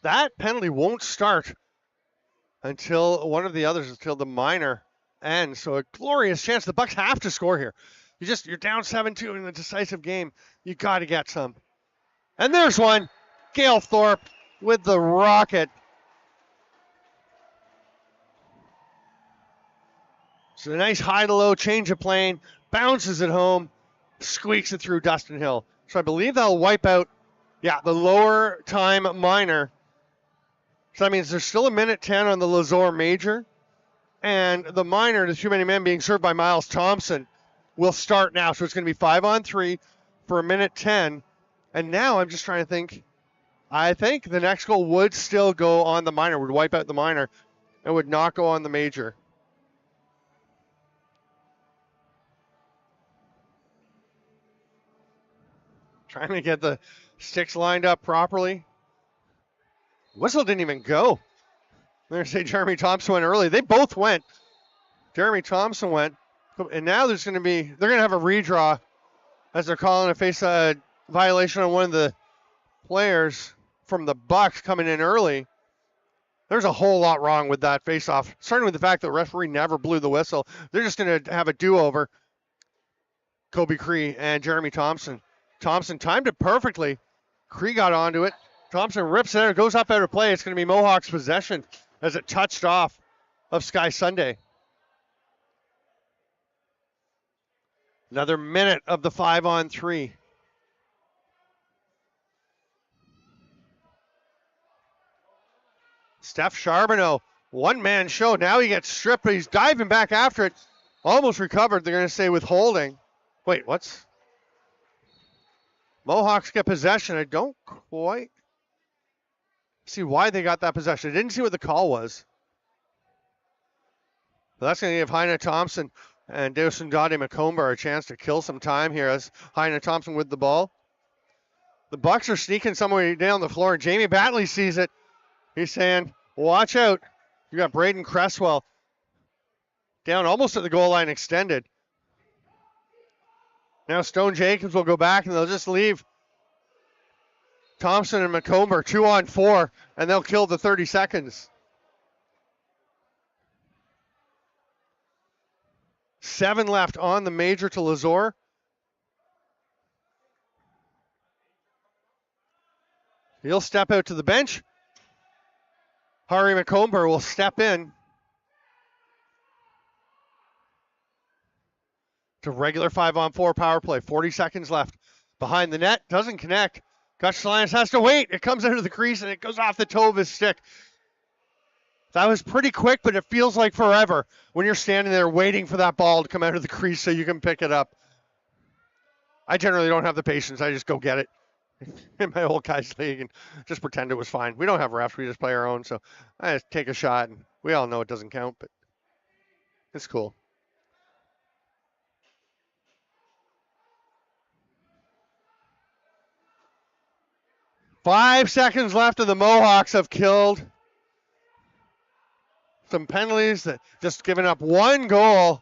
that penalty won't start until one of the others, until the minor ends. So a glorious chance. The Bucks have to score here. You're down 7-2 in the decisive game. You got to get some. And there's one. Gale Thorpe with the rocket. So a nice high to low change of plane, bounces it home, squeaks it through Dustin Hill. So I believe that'll wipe out, the lower time minor. So that means there's still a minute 10 on the Lazor major. And the minor, the too many men being served by Miles Thompson, will start now. So it's going to be 5-on-3 for a minute 10. And now I'm just trying to think. I think the next goal would still go on the minor, would wipe out the minor, and would not go on the major. Trying to get the sticks lined up properly. Whistle didn't even go. They're going to say Jeremy Thompson went early. They both went. Jeremy Thompson went. And now they're going to have a redraw as they're calling a face violation on one of the players from the Bucks coming in early. There's a whole lot wrong with that face-off, starting with the fact that the referee never blew the whistle. They're just going to have a do-over. Kobe Cree and Jeremy Thompson. Thompson timed it perfectly. Cree got onto it. Thompson rips it out. It goes up out of play. It's going to be Mohawks possession as it touched off of Sky Sunday. Another minute of the 5-on-3. Steph Charbonneau, one-man show. Now he gets stripped, but he's diving back after it. Almost recovered. They're going to say withholding. Wait, what's... Mohawks get possession. I don't quite see why they got that possession. I didn't see what the call was. But that's going to give Heine Thompson and Dawson Dade Macomber a chance to kill some time here as Heine Thompson with the ball. The Bucks are sneaking somewhere down the floor. Jamie Batley sees it. He's saying, watch out. You got Braden Cresswell down almost at the goal line extended. Now Stone Jacobs will go back and they'll just leave Thompson and Macomber 2-on-4 and they'll kill the 30 seconds. 7 left on the major to Lazor. He'll step out to the bench. Hari Macomber will step in to regular 5-on-4 power play. 40 seconds left. Behind the net, doesn't connect. Gutschlines has to wait. It comes out of the crease and it goes off the toe of his stick. That was pretty quick, but it feels like forever when you're standing there waiting for that ball to come out of the crease so you can pick it up. I generally don't have the patience. I just go get it in my old guys league and just pretend it was fine. We don't have refs. We just play our own. So I just take a shot, and we all know it doesn't count, but it's cool. Five seconds left, and the Mohawks have killed some penalties that just giving up one goal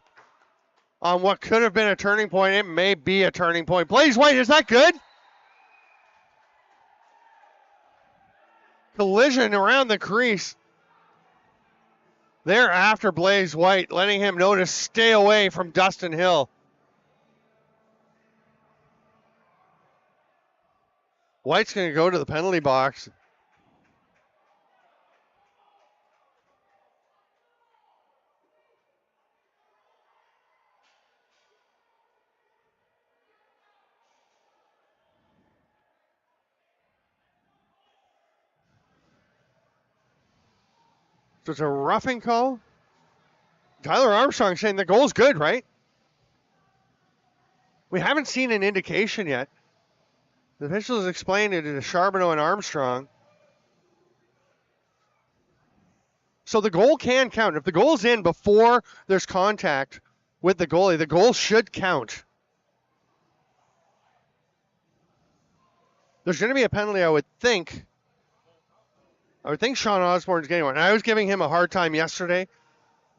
on what could have been a turning point. It may be a turning point. Blaze White, is that good? Collision around the crease. They're after Blaze White, letting him know to stay away from Dustin Hill. White's going to go to the penalty box. So it's a roughing call. Tyler Armstrong saying the goal's good, right? We haven't seen an indication yet. The officials explained it to Charbonneau and Armstrong. So the goal can count. If the goal's in before there's contact with the goalie, the goal should count. There's going to be a penalty, I would think. I would think Sean Osborne's getting one. And I was giving him a hard time yesterday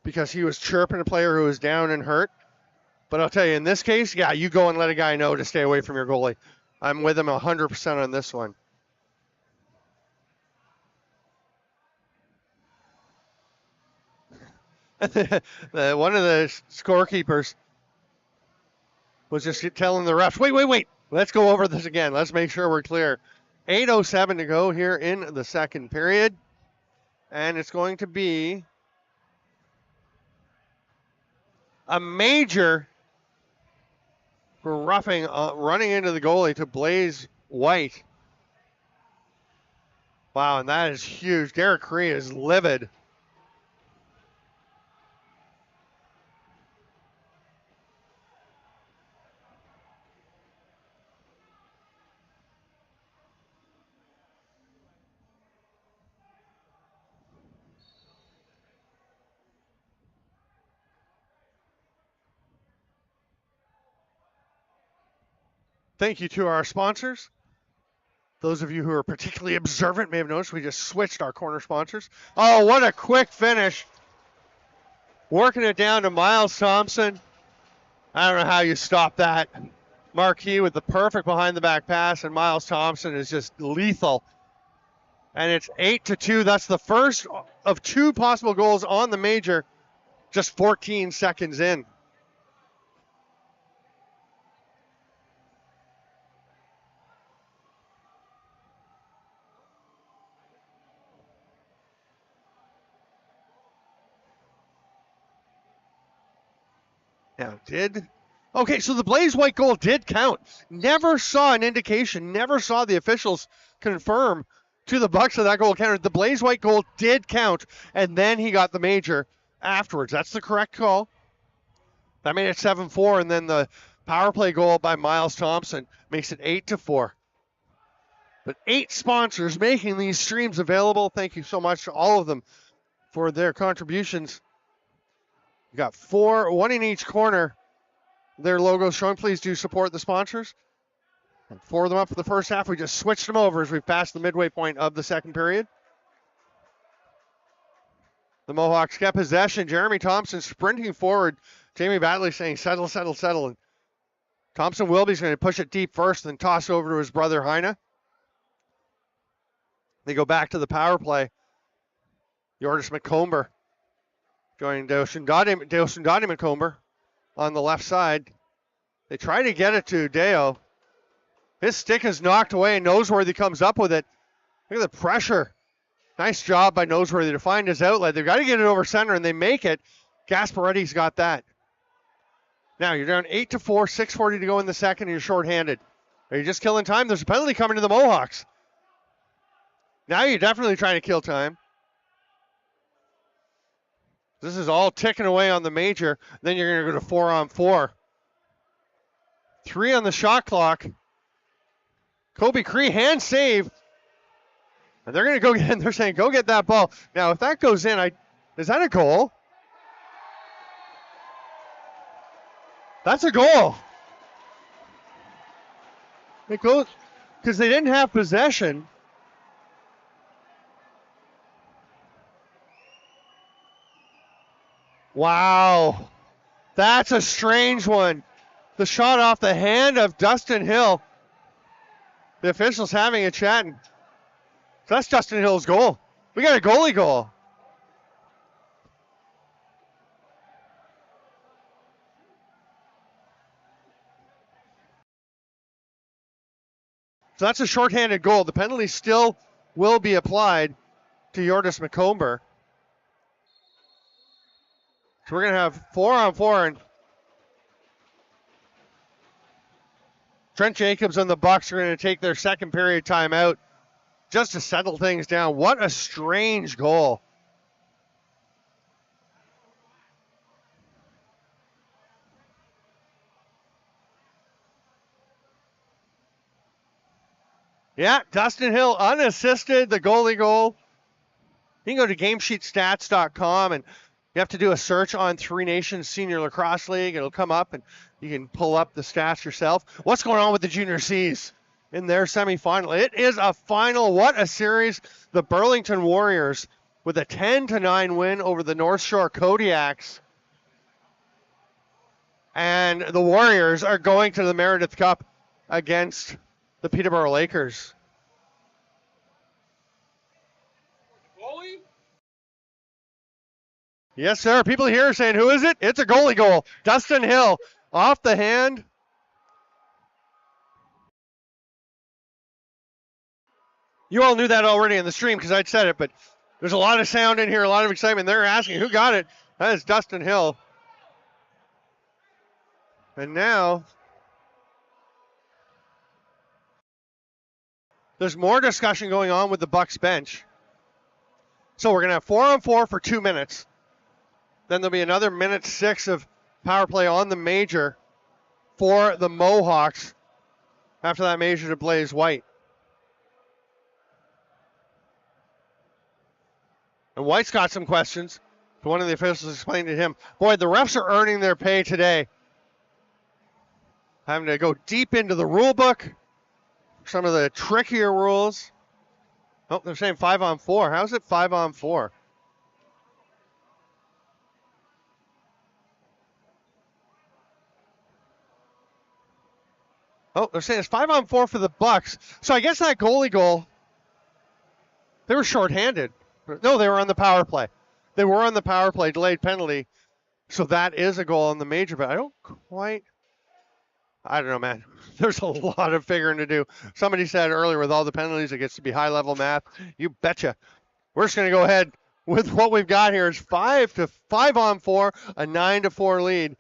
because he was chirping a player who was down and hurt. But I'll tell you, in this case, yeah, you go and let a guy know to stay away from your goalie. I'm with him 100% on this one. One of the scorekeepers was just telling the refs, wait. Let's go over this again. Let's make sure we're clear. 8:07 to go here in the second period. And it's going to be a major for roughing, running into the goalie to Blaze White. Wow, and that is huge. Derek Cree is livid. Thank you to our sponsors. Those of you who are particularly observant may have noticed we just switched our corner sponsors. Oh, what a quick finish. Working it down to Miles Thompson. I don't know how you stop that. Marquis with the perfect behind the back pass, and Miles Thompson is just lethal. And it's 8-2. That's the first of two possible goals on the major, just 14 seconds in. Now, okay, so the Blaze White goal did count. Never saw an indication, never saw the officials confirm to the Bucks that that goal counted. The Blaze White goal did count, and then he got the major afterwards. That's the correct call. That made it 7-4, and then the power play goal by Miles Thompson makes it 8-4. But 8 sponsors making these streams available. Thank you so much to all of them for their contributions. You got 4, 1 in each corner. Their logos showing. Please do support the sponsors. And 4 of them up for the first half. We just switched them over as we've passed the midway point of the second period. The Mohawks get possession. Jeremy Thompson sprinting forward. Jamie Batley saying, settle, settle, settle. And Thompson Wilby's going to push it deep first, then toss over to his brother Heine. They go back to the power play. Jordis McComber going to Dosundadi McComber on the left side. They try to get it to Deo. His stick is knocked away, and Noseworthy comes up with it. Look at the pressure. Nice job by Noseworthy to find his outlet. They've got to get it over center, and they make it. Gasparetti's got that. Now you're down 8-4, 6:40 to go in the second, and you're shorthanded. Are you just killing time? There's a penalty coming to the Mohawks. Now you're definitely trying to kill time. This is all ticking away on the major. Then you're going to go to 4-on-4. 3 on the shot clock. Kobe Cree hand save. And they're going to go get, they're saying, go get that ball. Now, if that goes in, is that a goal? That's a goal. It goes, because they didn't have possession. Wow. That's a strange one. The shot off the hand of Dustin Hill. The officials having a chat. So that's Dustin Hill's goal. We got a goalie goal. So that's a shorthanded goal. The penalty still will be applied to Jordis McComber. So we're going to have 4-on-4, and Trent Jacobs and the Bucks are going to take their second period timeout just to settle things down. What a strange goal. Yeah, Dustin Hill unassisted, the goalie goal. You can go to GameSheetStats.com, and you have to do a search on Three Nations Senior Lacrosse League. It'll come up, and you can pull up the stats yourself. What's going on with the Junior Cs in their semifinal? It is a final. What a series. The Burlington Warriors with a 10-9 win over the North Shore Kodiaks. And the Warriors are going to the Meredith Cup against the Peterborough Lakers. Yes, sir. People here are saying, who is it? It's a goalie goal. Dustin Hill off the hand. You all knew that already in the stream because I'd said it, but there's a lot of sound in here, a lot of excitement. They're asking who got it. That is Dustin Hill. And now there's more discussion going on with the Bucks bench. So we're going to have 4-on-4 for 2 minutes. Then there'll be another minute 6 of power play on the major for the Mohawks after that major to Blaze White. And White's got some questions. One of the officials explained to him, boy, the refs are earning their pay today. Having to go deep into the rule book, some of the trickier rules. Oh, they're saying 5-on-4. How's it 5-on-4? Oh, they're saying it's 5-on-4 for the Bucks. So I guess that goalie goal, they were shorthanded. No, they were on the power play. They were on the power play, delayed penalty. So that is a goal on the major, but I don't know, man. There's a lot of figuring to do. Somebody said earlier with all the penalties, it gets to be high-level math. You betcha. We're just going to go ahead with what we've got here. It's 5-on-4, a 9-4 lead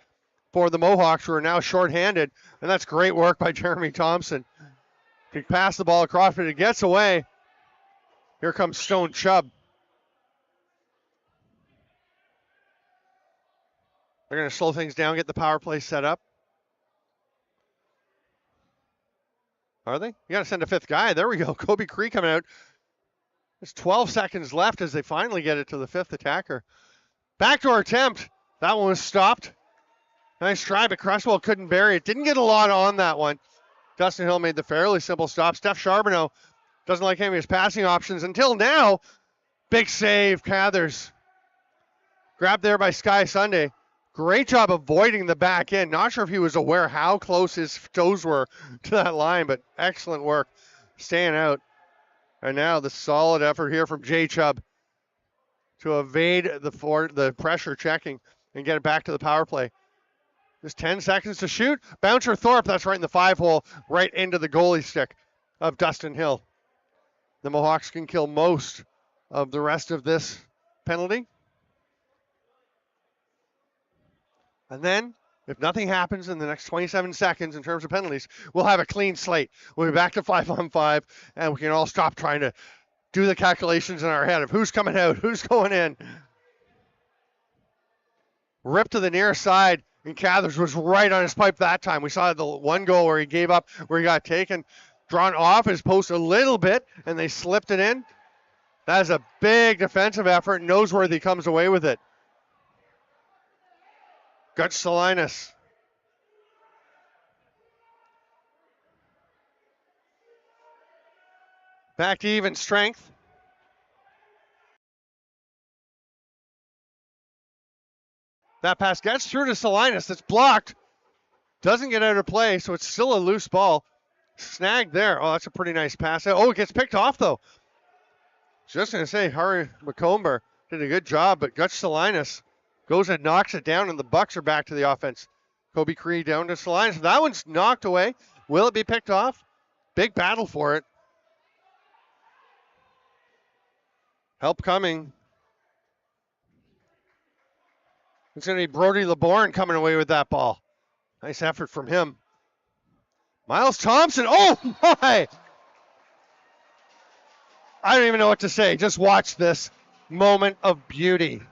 for the Mohawks, who are now shorthanded. And that's great work by Jeremy Thompson. He passed the ball across, but it gets away. Here comes Stone Chubb. They're going to slow things down, get the power play set up. Are they? You got to send a fifth guy. There we go. Kobe Cree coming out. There's 12 seconds left as they finally get it to the fifth attacker. Backdoor attempt. That one was stopped. Nice try, but Cresswell couldn't bury it. Didn't get a lot on that one. Dustin Hill made the fairly simple stop. Steph Charbonneau doesn't like any of his passing options until now. Big save, Cathers. Grabbed there by Sky Sunday. Great job avoiding the back end. Not sure if he was aware how close his toes were to that line, but excellent work staying out. And now the solid effort here from Jay Chubb to evade the pressure checking and get it back to the power play. Just 10 seconds to shoot. Bouncer Thorpe, that's right in the 5-hole, right into the goalie stick of Dustin Hill. The Mohawks can kill most of the rest of this penalty. And then, if nothing happens in the next 27 seconds in terms of penalties, we'll have a clean slate. We'll be back to 5-on-5, and we can all stop trying to do the calculations in our head of who's coming out, who's going in. Ripped to the near side, and Cathers was right on his pipe that time. We saw the one goal where he gave up, where he got taken, drawn off his post a little bit, and they slipped it in. That is a big defensive effort. Noseworthy comes away with it. Gutch Salinas. Back to even strength. That pass gets through to Salinas. It's blocked. Doesn't get out of play, so it's still a loose ball. Snagged there. Oh, that's a pretty nice pass. Oh, it gets picked off, though. Just going to say, Harry McComber did a good job, but Gutch Salinas goes and knocks it down, and the Bucks are back to the offense. Kobe Cree down to Salinas. That one's knocked away. Will it be picked off? Big battle for it. Help coming. It's going to be Brody LeBourne coming away with that ball. Nice effort from him. Miles Thompson. Oh, my. I don't even know what to say. Just watch this moment of beauty.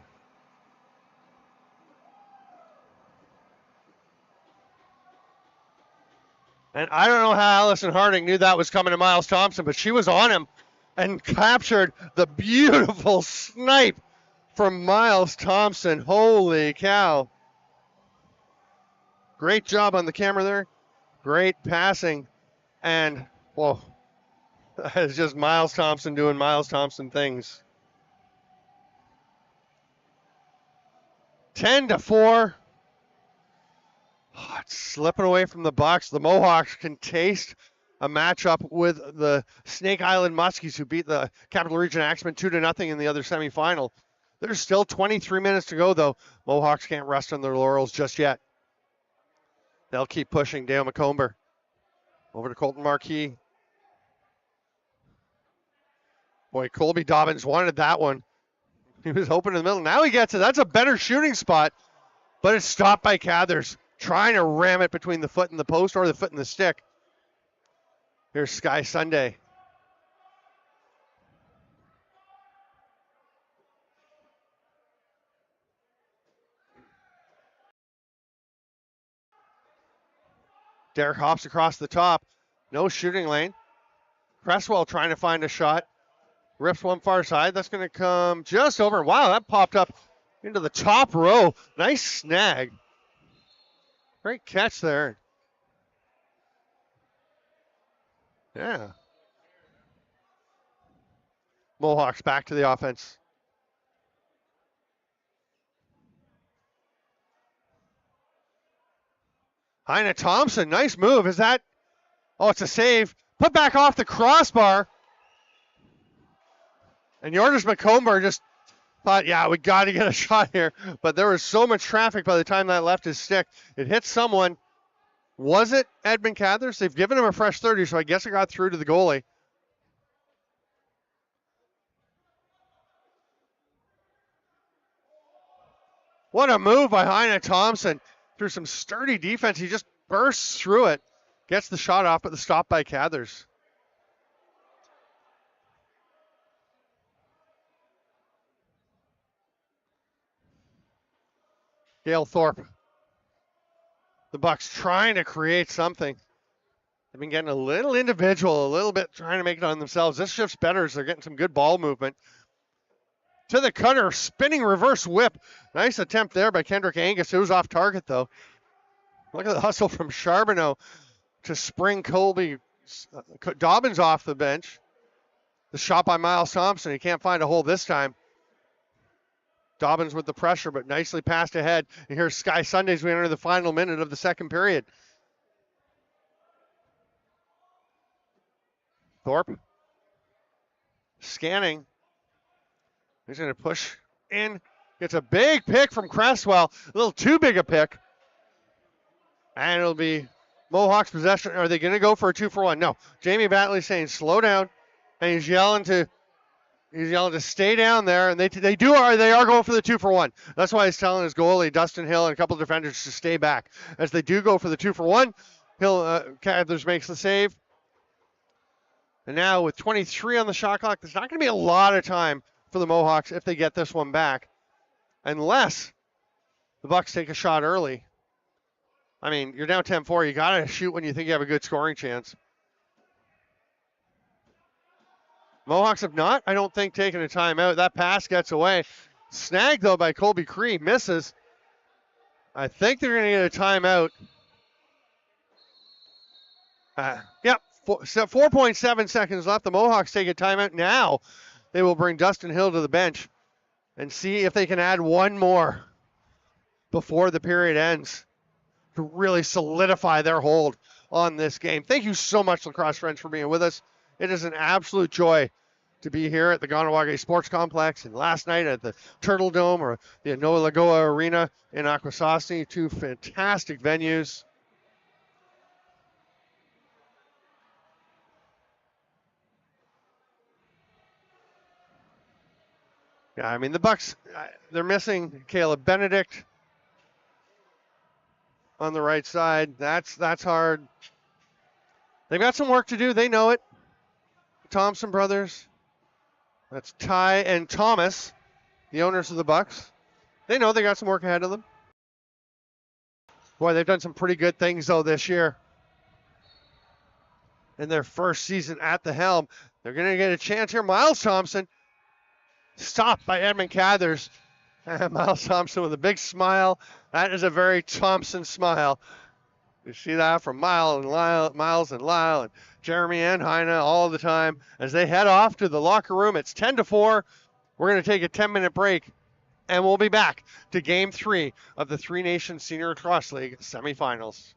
And I don't know how Allison Harding knew that was coming to Miles Thompson, but she was on him and captured the beautiful snipe from Miles Thompson. Holy cow. Great job on the camera there. Great passing. And, whoa, that is just Miles Thompson doing Miles Thompson things. 10-4. Oh, it's slipping away from the Bucks. The Mohawks can taste a matchup with the Snake Island Muskies, who beat the Capital Region Axemen 2-0 in the other semifinal. There's still 23 minutes to go, though. Mohawks can't rest on their laurels just yet. They'll keep pushing. Dale McComber over to Colton Marquis. Boy, Colby Dobbins wanted that one. He was open in the middle. Now he gets it. That's a better shooting spot, but it's stopped by Cathers, trying to ram it between the foot and the post or the foot and the stick. Here's Sky Sunday. Derek hops across the top. No shooting lane. Cresswell trying to find a shot. Rips one far side. That's going to come just over. Wow, that popped up into the top row. Nice snag. Great catch there. Yeah. Mohawks back to the offense. Heine Thompson, nice move. Is that? Oh, it's a save. Put back off the crossbar. And Jordis McComber just thought, yeah, we got to get a shot here. But there was so much traffic by the time that left his stick. It hit someone. Was it Edmund Cathers? They've given him a fresh 30, so I guess it got through to the goalie. What a move by Heine Thompson. Through some sturdy defense, he just bursts through it. Gets the shot off, but the stop by Cathers. Gale Thorpe. The Bucks trying to create something. They've been getting a little individual, a little bit trying to make it on themselves. This shift's better, so they're getting some good ball movement. To the cutter, spinning reverse whip. Nice attempt there by Kendrick Angus. It was off target, though. Look at the hustle from Charbonneau to spring Colby Dobbins off the bench. The shot by Miles Thompson. He can't find a hole this time. Dobbins with the pressure, but nicely passed ahead. And here's Sky Sundays. We enter the final minute of the second period. Thorpe scanning. He's going to push in. Gets a big pick from Cresswell. A little too big a pick. And it'll be Mohawks possession. Are they going to go for a 2-for-1? No. Jamie Batley's saying slow down. And he's yelling to stay down there. And they are going for the 2-for-1. That's why he's telling his goalie, Dustin Hill, and a couple of defenders to stay back. As they do go for the 2-for-1, Cathers makes the save. And now with 23 on the shot clock, there's not going to be a lot of time for the Mohawks if they get this one back. Unless the Bucks take a shot early. I mean, you're down 10-4. You got to shoot when you think you have a good scoring chance. Mohawks have not, I don't think, taken a timeout. That pass gets away. Snagged, though, by Colby Cree. Misses. I think they're going to get a timeout. Yep. 4.7 seconds left. The Mohawks take a timeout. Now they will bring Dustin Hill to the bench and see if they can add one more before the period ends to really solidify their hold on this game. Thank you so much, Lacrosse friends, for being with us. It is an absolute joy to be here at the Kahnawake Sports Complex, and last night at the Turtle Dome or the Noa Lagoa Arena in Akwesasne, two fantastic venues. Yeah, I mean, the Bucks, they're missing Caleb Benedict on the right side. That's hard. They've got some work to do. They know it. The Thompson brothers. That's Ty and Thomas, the owners of the Bucks. They know they got some work ahead of them. Boy, they've done some pretty good things, though, this year. In their first season at the helm. They're going to get a chance here. Miles Thompson. Stopped by Edmund Cathers. Miles Thompson with a big smile. That is a very Thompson smile. You see that from Miles and Lyle and Jeremy and Heine all the time as they head off to the locker room. It's 10-4. We're going to take a 10-minute break, and we'll be back to Game 3 of the Three Nations Senior Lacrosse League semifinals.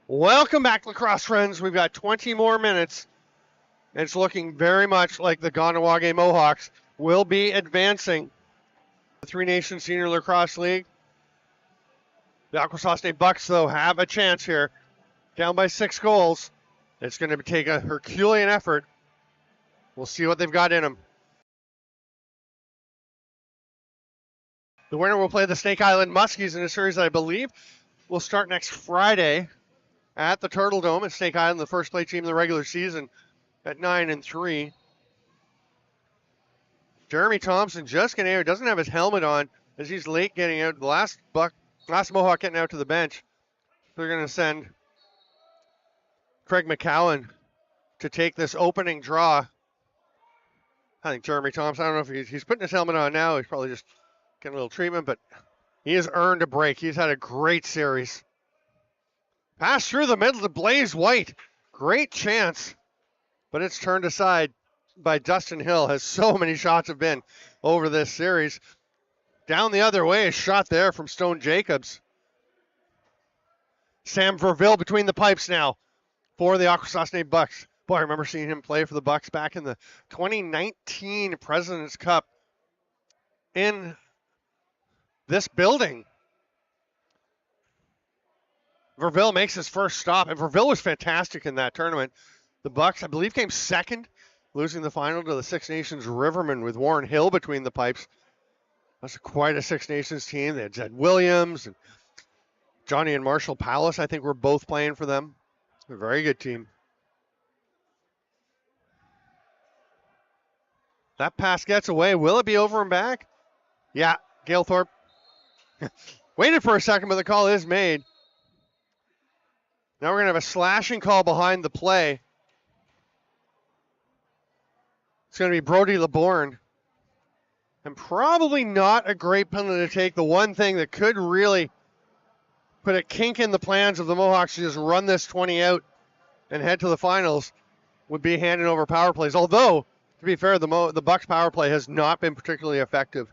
Welcome back, lacrosse friends. We've got 20 more minutes. It's looking very much like the Kahnawake Mohawks will be advancing the Three Nations Senior Lacrosse League. The Akwesasne Bucks, though, have a chance here. Down by 6 goals. It's going to take a Herculean effort. We'll see what they've got in them. The winner will play the Snake Island Muskies in a series that I believe will start next Friday at the Turtle Dome at Snake Island, the first play team in the regular season at 9-3. Jeremy Thompson just getting out, doesn't have his helmet on as he's late getting out. The last Mohawk getting out to the bench. They're going to send Craig McCowan to take this opening draw. I think Jeremy Thompson, I don't know if he's putting his helmet on now. He's probably just getting a little treatment, but he has earned a break. He's had a great series. Pass through the middle to Blaze White. Great chance, but it's turned aside by Dustin Hill, as so many shots have been over this series. Down the other way, a shot there from Stone Jacobs. Sam Verville between the pipes now for the Akwesasne Bucks. Boy, I remember seeing him play for the Bucks back in the 2019 President's Cup in this building. Verville makes his first stop, and Verville was fantastic in that tournament. The Bucks, I believe, came second, losing the final to the Six Nations Rivermen with Warren Hill between the pipes. That's quite a Six Nations team. They had Zed Williams and Johnny and Marshall Palace, I think, were both playing for them. A very good team. That pass gets away. Will it be over and back? Yeah, Galethorpe waited for a second, but the call is made. Now we're going to have a slashing call behind the play. It's going to be Brody LeBourne. And probably not a great penalty to take. The one thing that could really put a kink in the plans of the Mohawks to just run this 20 out and head to the finals would be handing over power plays. Although, to be fair, the Bucks power play has not been particularly effective.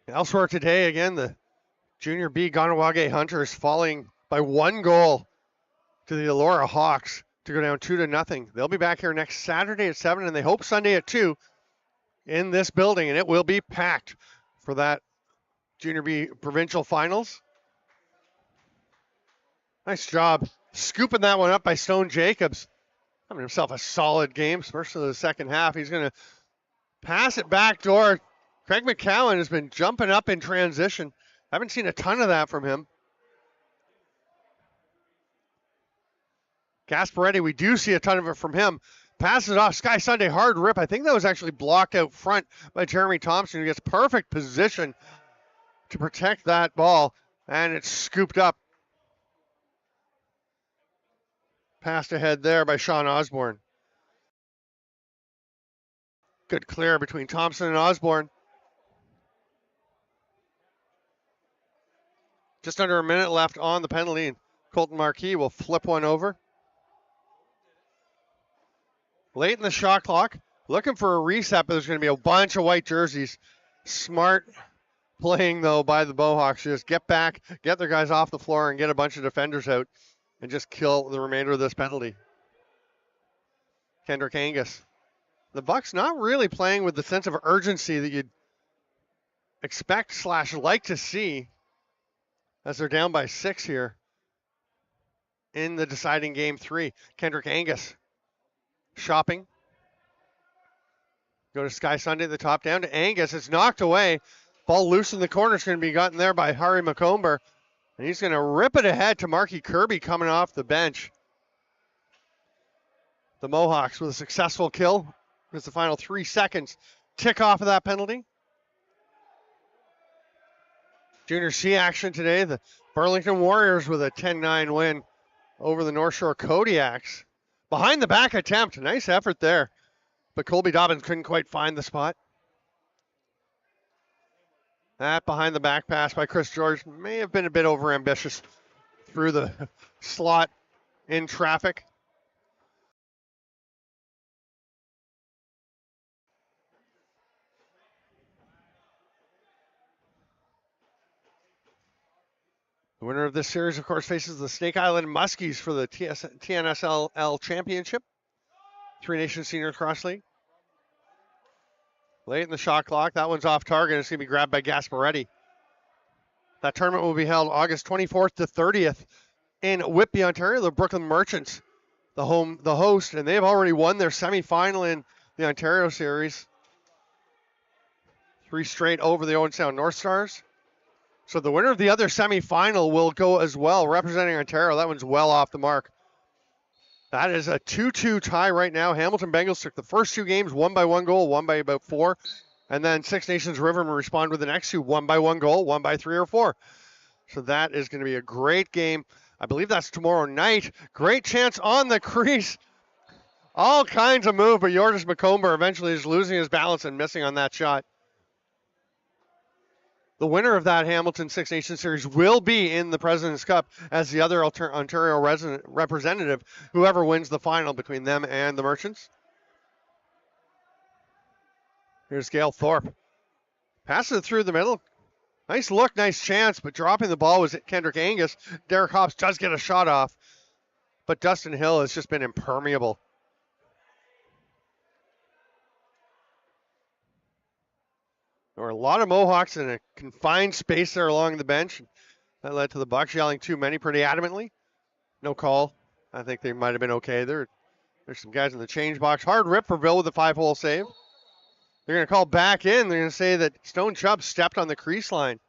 Elsewhere today, again, the Junior B Kahnawake Hunters falling by 1 goal to the Elora Hawks to go down 2-0. They'll be back here next Saturday at 7, and they hope Sunday at 2 in this building, and it will be packed for that Junior B Provincial Finals. Nice job scooping that one up by Stone Jacobs. Having himself a solid game, especially the second half. He's going to pass it back door. Craig McCowan has been jumping up in transition. Haven't seen a ton of that from him. Gasparetti, we do see a ton of it from him. Passes it off. Sky Sunday, hard rip. I think that was actually blocked out front by Jeremy Thompson, who gets perfect position to protect that ball, and it's scooped up. Passed ahead there by Sean Osborne. Good clear between Thompson and Osborne. Just under a minute left on the penalty, and Colton Marquis will flip one over. Late in the shot clock, looking for a reset, but there's going to be a bunch of white jerseys. Smart playing, though, by the Mohawks. Just get back, get their guys off the floor, and get a bunch of defenders out, and just kill the remainder of this penalty. Kendrick Angus. The Bucks not really playing with the sense of urgency that you'd expect / like to see, as they're down by 6 here in the deciding game 3. Kendrick Angus shopping. Go to Sky Sunday at the top, down to Angus. It's knocked away. Ball loose in the corner. It's going to be gotten there by Harry McComber. And he's going to rip it ahead to Marky Kirby coming off the bench. The Mohawks with a successful kill. It's the final 3 seconds. Tick off of that penalty. Junior C action today. The Burlington Warriors with a 10-9 win over the North Shore Kodiaks. Behind the back attempt. Nice effort there. But Colby Dobbins couldn't quite find the spot. That behind the back pass by Chris George may have been a bit overambitious through the slot in traffic. The winner of this series, of course, faces the Snake Island Muskies for the TNSLL Championship, Three Nations Senior Lacrosse League. Late in the shot clock, that one's off target. It's going to be grabbed by Gasparetti. That tournament will be held August 24th to 30th in Whitby, Ontario. The Brooklyn Merchants, the host, and they've already won their semifinal in the Ontario Series. 3 straight over the Owen Sound North Stars. So the winner of the other semifinal will go as well, representing Ontario. That one's well off the mark. That is a 2-2 tie right now. Hamilton Bengals took the first 2 games, won by 1 goal, won by about 4. And then Six Nations Rivermen respond with the next 2, won by 1 goal, won by 3 or 4. So that is going to be a great game. I believe that's tomorrow night. Great chance on the crease. All kinds of move, but Jordas McComber eventually is losing his balance and missing on that shot. The winner of that Hamilton Six Nations Series will be in the President's Cup as the other Ontario representative, whoever wins the final between them and the Merchants. Here's Gail Thorpe. Passes it through the middle. Nice look, nice chance, but dropping the ball was Kendrick Angus. Derek Hobbs does get a shot off, but Dustin Hill has just been impermeable. There were a lot of Mohawks in a confined space there along the bench. That led to the Bucks yelling too many pretty adamantly. No call. I think they might have been okay. There's some guys in the change box. Hard rip for Bill with a 5-hole save. They're going to call back in. They're going to say that Stone Chubb stepped on the crease line.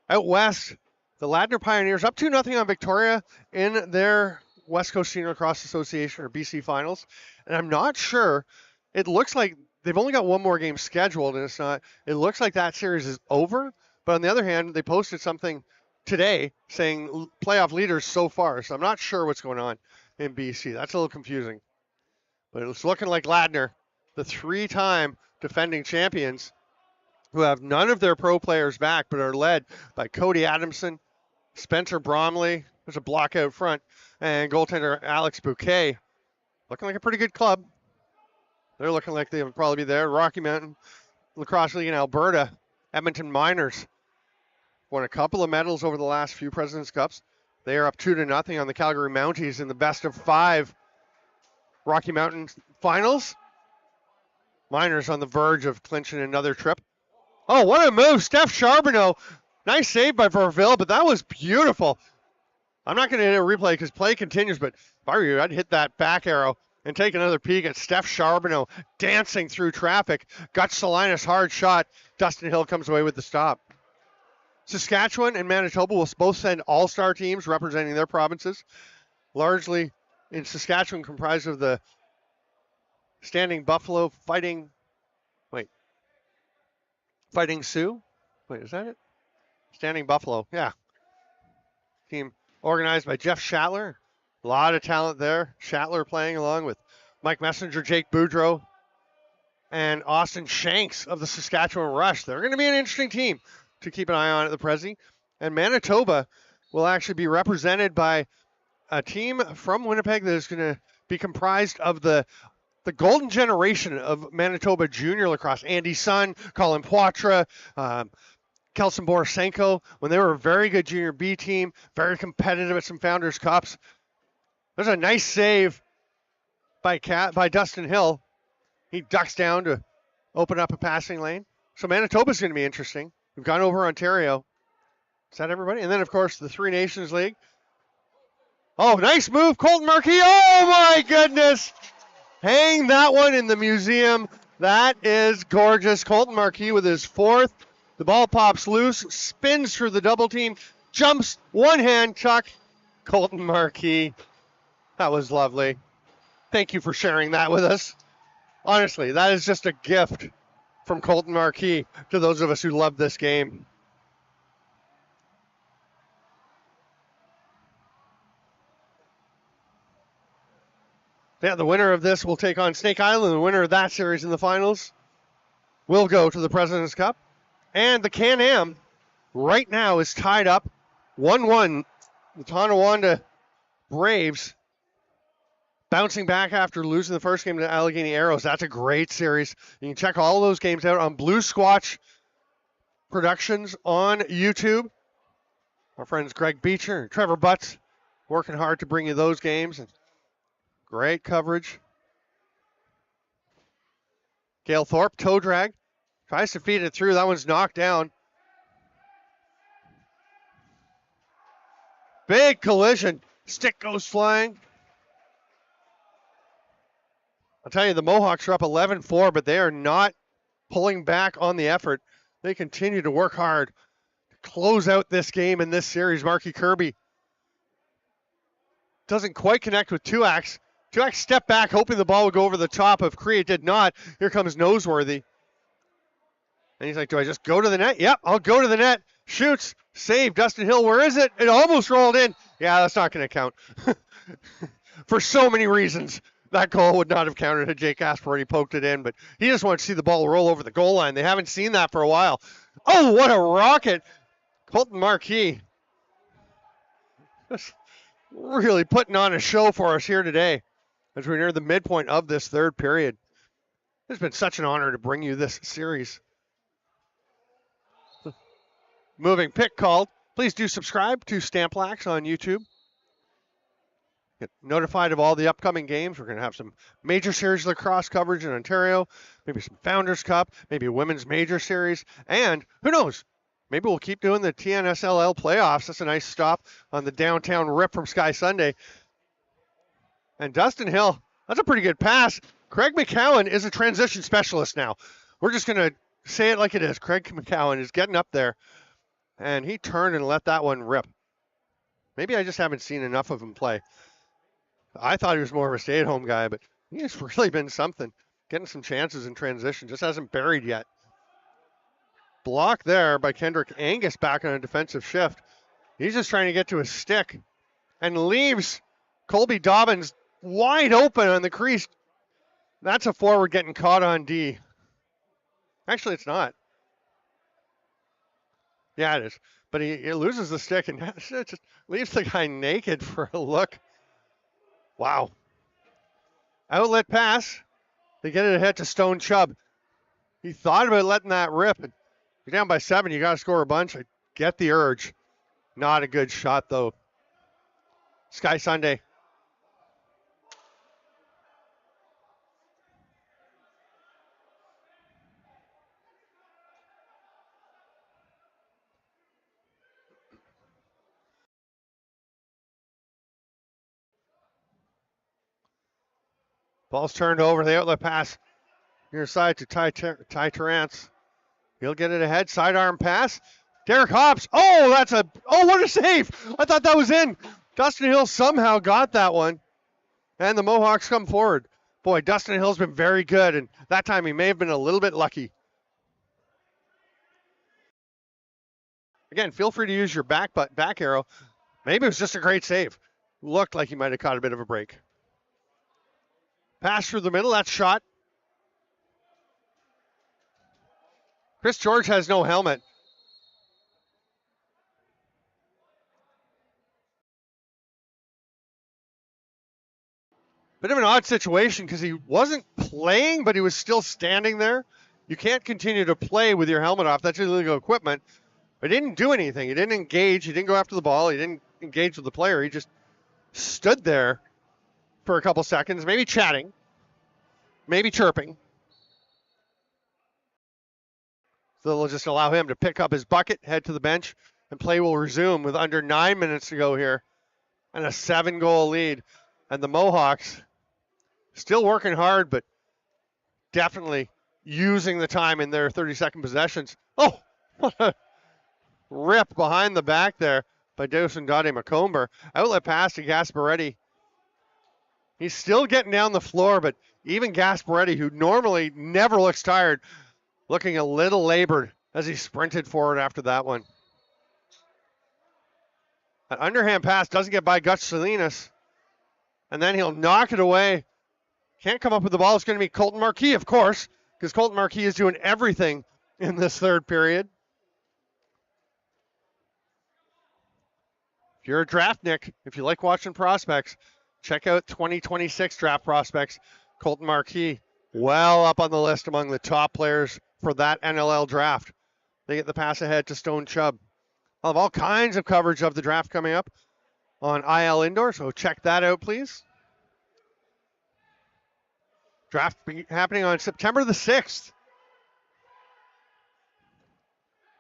Out west, the Ladner Pioneers up 2-0 on Victoria in their West Coast Senior Lacrosse Association or BC Finals. And I'm not sure. It looks like they've only got one more game scheduled, and it's not. It looks like that series is over. But on the other hand, they posted something today saying playoff leaders so far. So I'm not sure what's going on in BC. That's a little confusing. But it's looking like Ladner, the 3-time defending champions, who have none of their pro players back, but are led by Cody Adamson, Spencer Bromley, there's a block out front, and goaltender Alex Bouquet. Looking like a pretty good club. They're looking like they'll probably be there. Rocky Mountain Lacrosse League in Alberta. Edmonton Miners won a couple of medals over the last few President's Cups. They are up 2-0 on the Calgary Mounties in the best of 5 Rocky Mountain finals. Miners on the verge of clinching another trip. Oh, what a move. Steph Charbonneau. Nice save by Verville, but that was beautiful. I'm not going to hit a replay because play continues, but if I were you, I'd hit that back arrow and take another peek at Steph Charbonneau dancing through traffic. Guts Salinas, hard shot. Dustin Hill comes away with the stop. Saskatchewan and Manitoba will both send all-star teams representing their provinces. Largely in Saskatchewan comprised of the Standing Buffalo Fighting Sioux? Wait, is that it? Standing Buffalo, yeah. Team organized by Jeff Shatler. A lot of talent there. Shatler playing along with Mike Messenger, Jake Boudreau, and Austin Shanks of the Saskatchewan Rush. They're going to be an interesting team to keep an eye on at the Prezi. And Manitoba will actually be represented by a team from Winnipeg that is going to be comprised of the golden generation of Manitoba junior lacrosse. Andy Sun, Colin Poitras, Kelson Borisenko, when they were a very good junior B team, very competitive at some Founders Cups. There's a nice save by Dustin Hill. He ducks down to open up a passing lane. So Manitoba's going to be interesting. We've gone over Ontario. Is that everybody? And then, of course, the Three Nations League. Oh, nice move, Colton Marquis. Oh, my goodness. Hang that one in the museum. That is gorgeous. Colton Marquis with his 4th. The ball pops loose, spins through the double team, jumps, one-hand chuck. Colton Marquis. That was lovely. Thank you for sharing that with us. Honestly, that is just a gift from Colton Marquis to those of us who love this game. Yeah, the winner of this will take on Snake Island. The winner of that series in the finals will go to the President's Cup. And the Can-Am right now is tied up 1-1. The Tonawanda Braves bouncing back after losing the first game to Allegheny Arrows. That's a great series. You can check all of those games out on Blue Squatch Productions on YouTube. Our friends Greg Beecher and Trevor Butts working hard to bring you those games. And great coverage. Gale Thorpe, toe drag. Tries to feed it through. That one's knocked down. Big collision. Stick goes flying. I'll tell you, the Mohawks are up 11-4, but they are not pulling back on the effort. They continue to work hard to close out this game in this series. Marky Kirby doesn't quite connect with Tuax. Tuax stepped back, hoping the ball would go over the top of Cree. It did not. Here comes Noseworthy. And he's like, do I just go to the net? Yep, I'll go to the net. Shoots. Save. Dustin Hill, where is it? It almost rolled in. Yeah, that's not going to count. For so many reasons, that goal would not have counted had Jake Asperetti poked it in, but he just wanted to see the ball roll over the goal line. They haven't seen that for a while. Oh, what a rocket. Colton Marquis. Just really putting on a show for us here today as we're near the midpoint of this third period. It's been such an honor to bring you this series. Moving pick called. Please do subscribe to Stamplax on YouTube. Get notified of all the upcoming games. We're going to have some major series lacrosse coverage in Ontario, maybe some Founders Cup, maybe a women's major series, and who knows, maybe we'll keep doing the TNSLL playoffs. That's a nice stop on the downtown rip from Sky Sunday. And Dustin Hill, that's a pretty good pass. Craig McCowan is a transition specialist now. We're just going to say it like it is. Craig McCowan is getting up there, and he turned and let that one rip. Maybe I just haven't seen enough of him play. I thought he was more of a stay-at-home guy, but he's really been something. Getting some chances in transition. Just hasn't buried yet. Block there by Kendrick Angus back on a defensive shift. He's just trying to get to his stick and leaves Colby Dobbins wide open on the crease. That's a forward getting caught on D. Actually, it's not. Yeah, it is. But he loses the stick and just leaves the guy naked for a look. Wow. Outlet pass. They get it ahead to Stone Chubb. He thought about letting that rip. And you're down by 7. You got to score a bunch. I get the urge. Not a good shot, though. Sky Sunday. Ball's turned over. The outlet pass near side to Ty Terrance. He'll get it ahead. Sidearm pass. Derek Hobbs. Oh, what a save. I thought that was in. Dustin Hill somehow got that one. And the Mohawks come forward. Boy, Dustin Hill's been very good, and that time he may have been a little bit lucky. Again, feel free to use your back arrow. Maybe it was just a great save. Looked like he might have caught a bit of a break. Pass through the middle, that's shot. Chris George has no helmet. Bit of an odd situation because he wasn't playing, but he was still standing there. You can't continue to play with your helmet off. That's illegal equipment. But he didn't do anything. He didn't engage. He didn't go after the ball. He didn't engage with the player. He just stood there for a couple seconds, maybe chatting, maybe chirping. So they'll just allow him to pick up his bucket, head to the bench, and play will resume with under 9 minutes to go here and a 7-goal lead. And the Mohawks still working hard, but definitely using the time in their 30-second possessions. Oh, what a rip behind the back there by Dawson Dade Macomber. Outlet pass to Gasparetti. He's still getting down the floor, but even Gasparetti, who normally never looks tired, looking a little labored as he sprinted forward after that one. An underhand pass doesn't get by Gus Salinas, and then he'll knock it away. Can't come up with the ball. It's going to be Colton Marquis, of course, because Colton Marquis is doing everything in this third period. If you're a draftnik, if you like watching prospects, check out 2026 draft prospects. Colton Marquis, well up on the list among the top players for that NLL draft. They get the pass ahead to Stone Chubb. I'll have all kinds of coverage of the draft coming up on IL Indoor, so check that out, please. Draft happening on September the 6th.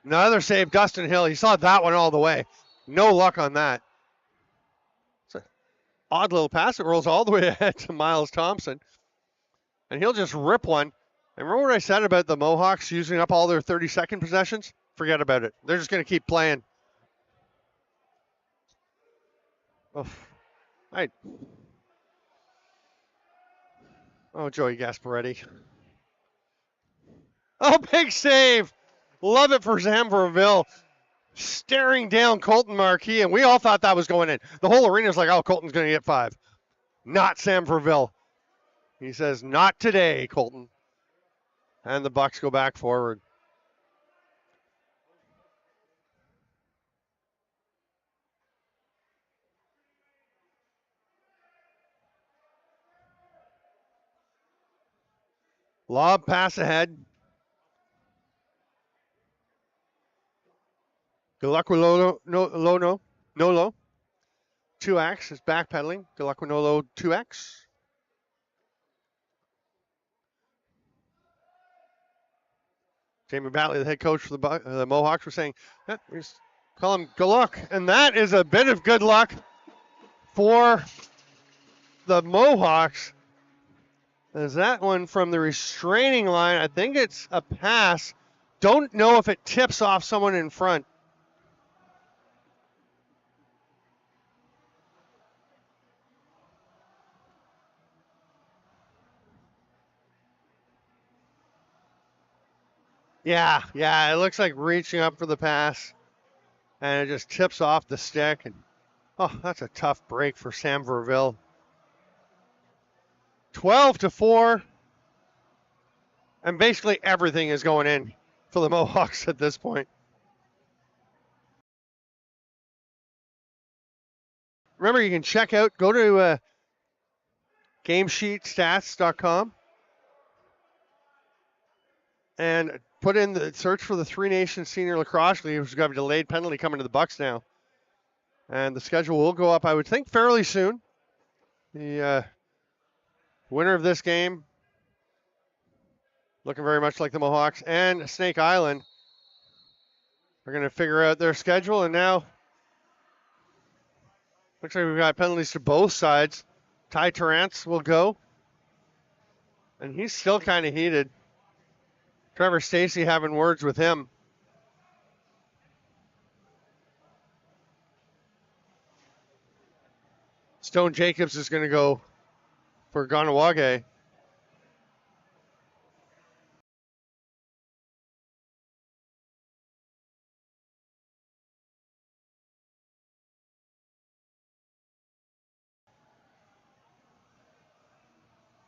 Another save, Gustin Hill. He saw that one all the way. No luck on that. It's an odd little pass. It rolls all the way ahead to Miles Thompson. And he'll just rip one. And remember what I said about the Mohawks using up all their 30-second possessions? Forget about it. They're just going to keep playing. Oh, Joey Gasparetti. Oh, big save. Love it for Sam Verville. Staring down Colton Marquis, and we all thought that was going in. The whole arena is like, oh, Colton's going to get 5. Not Sam Verville. He says, not today, Colton. And the Bucks go back forward. Lob pass ahead. Galakwilolo, Nolo. 2X is backpedaling. Galakwinolo 2X. Jamie Batley, the head coach for the Mohawks, was saying, call him good luck. And that is a bit of good luck for the Mohawks. Is that one from the restraining line? I think it's a pass. Don't know if it tips off someone in front. Yeah, it looks like reaching up for the pass. And it just tips off the stick. And oh, that's a tough break for Sam Verville. 12-4. And basically everything is going in for the Mohawks at this point. Remember, you can go to gamesheetstats.com and put in the search for the Three Nations Senior Lacrosse League, which has got a delayed penalty coming to the Bucks now. And the schedule will go up, I would think, fairly soon. The winner of this game, looking very much like the Mohawks, and Snake Island are going to figure out their schedule. And now, looks like we've got penalties to both sides. Ty Terrance will go. And he's still kind of heated. Trevor Stacey having words with him. Stone Jacobs is going to go for Kahnawake.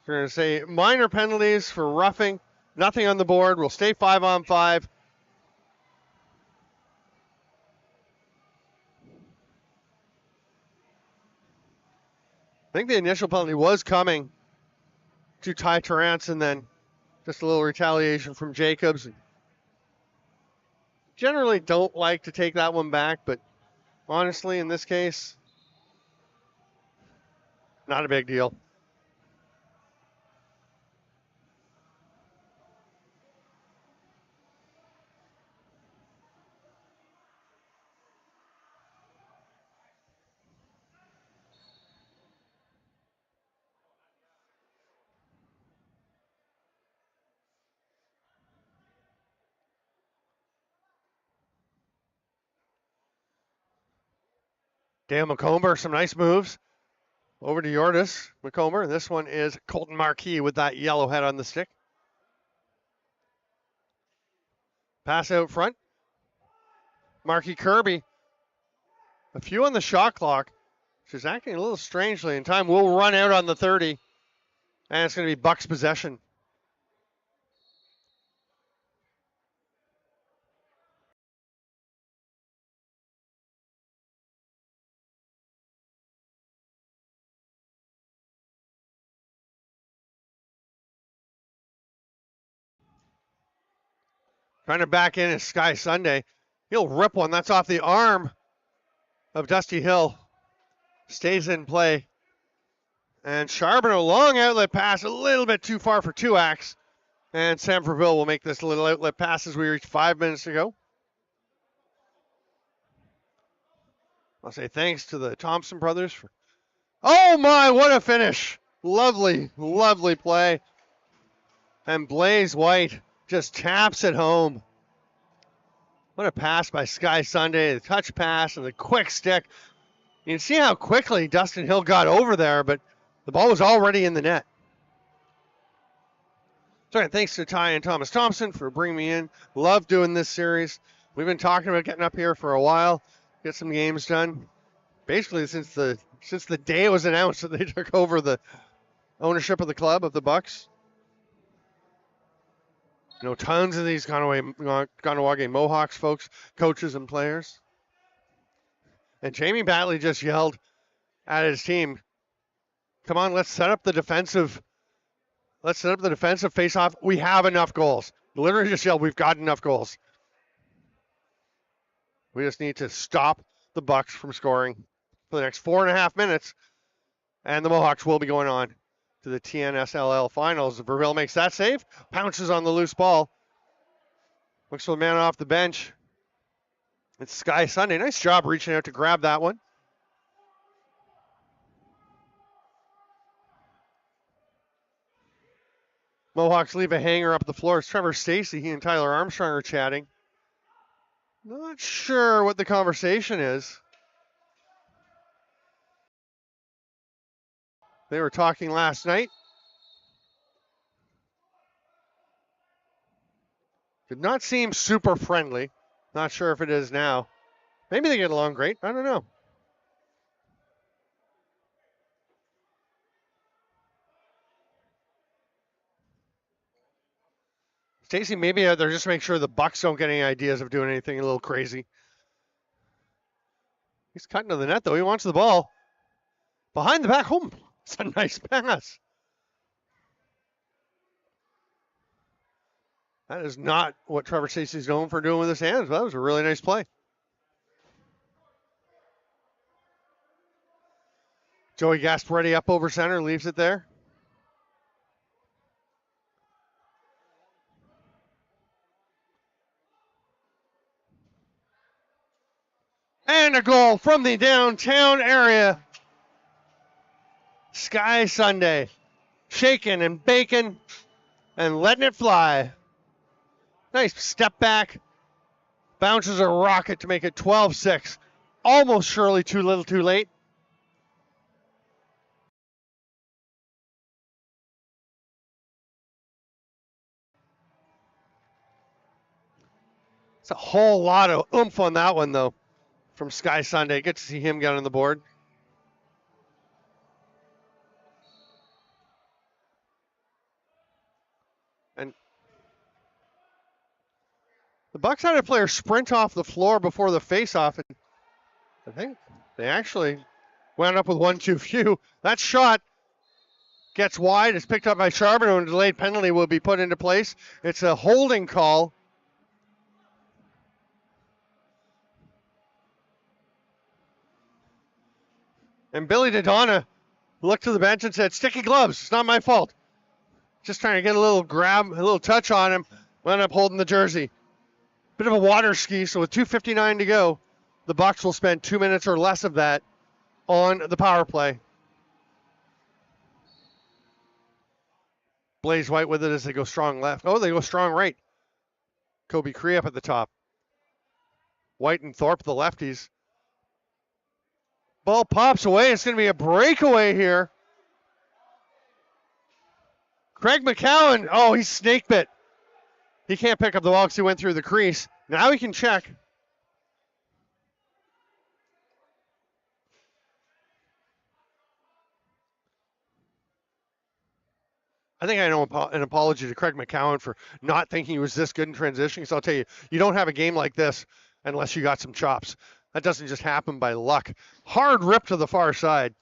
We're going to say minor penalties for roughing. Nothing on the board. We'll stay 5-on-5. I think the initial penalty was coming to Ty Terrance, and then just a little retaliation from Jacobs. Generally don't like to take that one back, but honestly, in this case, not a big deal. Dale McComber, some nice moves. Over to Yordis McComber. This one is Colton Marquis with that yellow head on the stick. Pass out front. Marquis Kirby. A few on the shot clock. She's acting a little strangely, and time will run out on the 30. And it's going to be Bucks possession. Trying to back in is Sky Sunday. He'll rip one. That's off the arm of Dusty Hill. Stays in play. And Charbonneau, long outlet pass, a little bit too far for Tuax. And Sanfordville will make this little outlet pass as we reach 5 minutes to go. I'll say thanks to the Thompson brothers. Oh my, what a finish. Lovely, lovely play. And Blaze White just taps it home. What a pass by Sky Sunday, the touch pass and the quick stick. You can see how quickly Dustin Hill got over there, but the ball was already in the net. So thanks to Ty and Thomas Thompson for bringing me in. Love doing this series. We've been talking about getting up here for a while, get some games done. Basically since the day it was announced that they took over the ownership of the club, of the Bucks. You know, tons of these Kahnawake Mohawks folks, coaches and players. And Jamie Batley just yelled at his team, come on, let's set up the defensive face-off. We have enough goals. Literally just yelled, we've got enough goals. We just need to stop the Bucks from scoring for the next 4.5 minutes. And the Mohawks will be going on to the TNSLL finals. Verville makes that save, pounces on the loose ball. Looks for the man off the bench. It's Sky Sunday. Nice job reaching out to grab that one. Mohawks leave a hanger up the floor. It's Trevor Stacy. He and Tyler Armstrong are chatting. Not sure what the conversation is. They were talking last night. Did not seem super friendly. Not sure if it is now. Maybe they get along great. I don't know. Stacy, maybe they're just making sure the Bucks don't get any ideas of doing anything a little crazy. He's cutting to the net, though. He wants the ball. Behind the back. Home. It's a nice pass. That is not what Trevor Stacy's known for doing with his hands. That was a really nice play. Joey Gasparetti up over center, leaves it there. And a goal from the downtown area. Sky Sunday. Shaking and baking and letting it fly. Nice step back. Bounces a rocket to make it 12-6. Almost surely too little too late. It's a whole lot of oomph on that one, though, from Sky Sunday. Good to see him get on the board. And the Bucks had a player sprint off the floor before the face-off, and I think they actually wound up with one too few. That shot gets wide. It's picked up by Charbonneau, and a delayed penalty will be put into place. It's a holding call. And Billy Dodonna looked to the bench and said, sticky gloves, it's not my fault. Just trying to get a little grab, a little touch on him. Wound up holding the jersey. Bit of a water ski, so with 2:59 to go, the Bucks will spend 2 minutes or less of that on the power play. Blaze White with it as they go strong left. Oh, they go strong right. Kobe Cree up at the top. White and Thorpe, the lefties. Ball pops away. It's going to be a breakaway here. Craig McCowan. Oh, he's snake bit. He can't pick up the ball because he went through the crease. Now he can check. I think I know an apology to Craig McCowan for not thinking he was this good in transition. Because I'll tell you, you don't have a game like this unless you got some chops. That doesn't just happen by luck. Hard rip to the far side.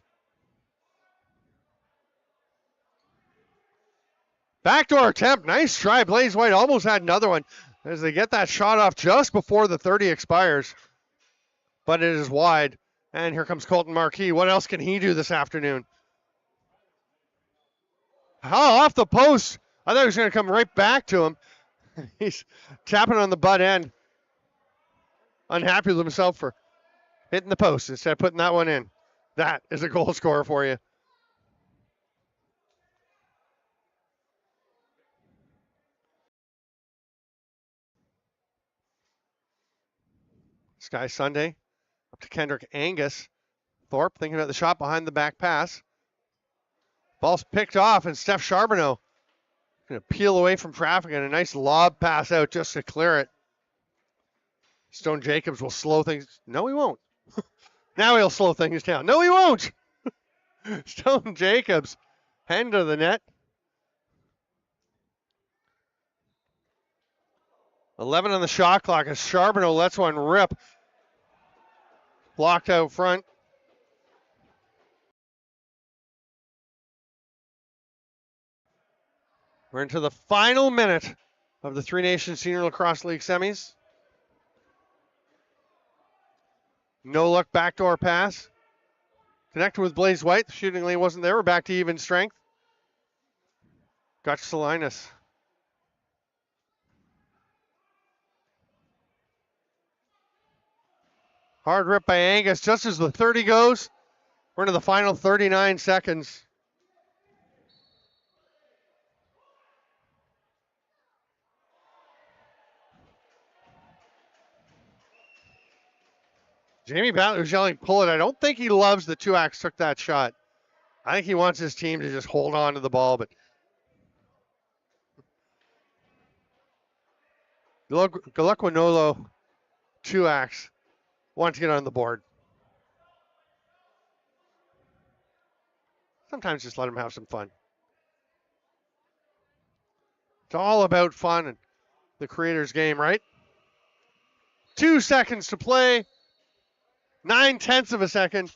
Backdoor attempt. Nice try. Blaze White almost had another one. as they get that shot off just before the 30 expires. But it is wide. And here comes Colton Marquis. What else can he do this afternoon? Oh, off the post. I thought he was going to come right back to him. He's tapping on the butt end. Unhappy with himself for hitting the post instead of putting that one in. That is a goal scorer for you. Sky Sunday up to Kendrick Angus. Thorpe thinking about the shot behind the back pass. Ball's picked off, and Steph Charbonneau going to peel away from traffic, and a nice lob pass out just to clear it. Stone Jacobs will slow things. No, he won't. Now he'll slow things down. No, he won't. Stone Jacobs, hand to the net. 11 on the shot clock as Charbonneau lets one rip. Blocked out front. We're into the final minute of the Three Nations Senior Lacrosse League semis. No look backdoor pass. Connected with Blaze White. The shooting lane wasn't there. We're back to even strength. Got Salinas. Hard rip by Angus just as the 30 goes. We're into the final 39 seconds. Jamie Battler's yelling, pull it. I don't think he loves the 2X took that shot. I think he wants his team to just hold on to the ball, but Galakwinolo 2X wants to get on the board. Sometimes just let him have some fun. It's all about fun and the creator's game, right? 2 seconds to play. 9/10 of a second.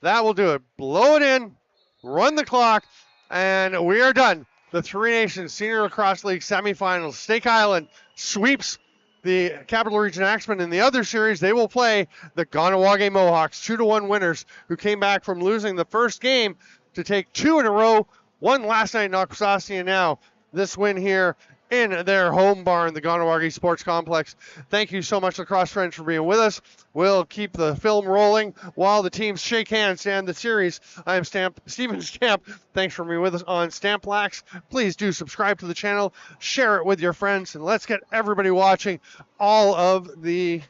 That will do it. Blow it in, run the clock, and we are done. The Three Nations Senior Lacrosse League semifinals. Snake Island sweeps the Capital Region Axemen. In the other series, they will play the Kahnawake Mohawks, 2-1 winners, who came back from losing the first game to take 2 in a row. One last night in Akwesasne, and now this win here in their home barn, the Kahnawake Sports Complex. Thank you so much, lacrosse friends, for being with us. We'll keep the film rolling while the teams shake hands and the series. I am Steven Stamp. Thanks for being with us on Stamp Lax. Please do subscribe to the channel, share it with your friends, and let's get everybody watching all of the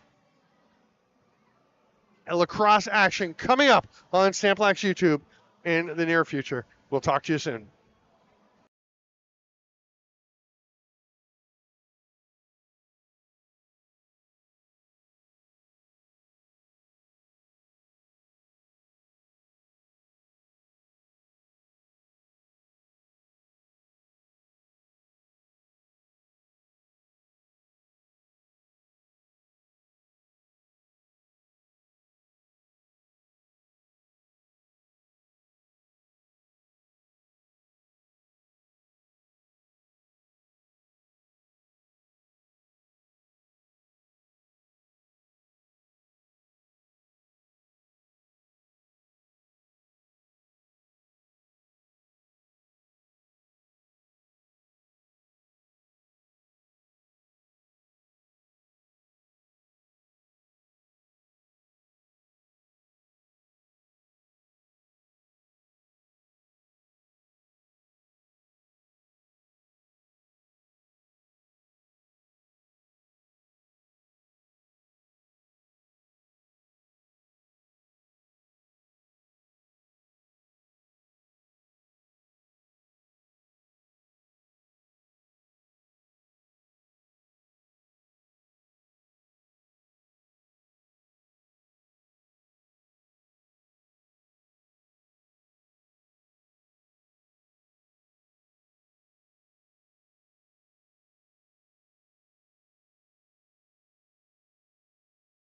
lacrosse action coming up on Stamp Lax YouTube in the near future. We'll talk to you soon.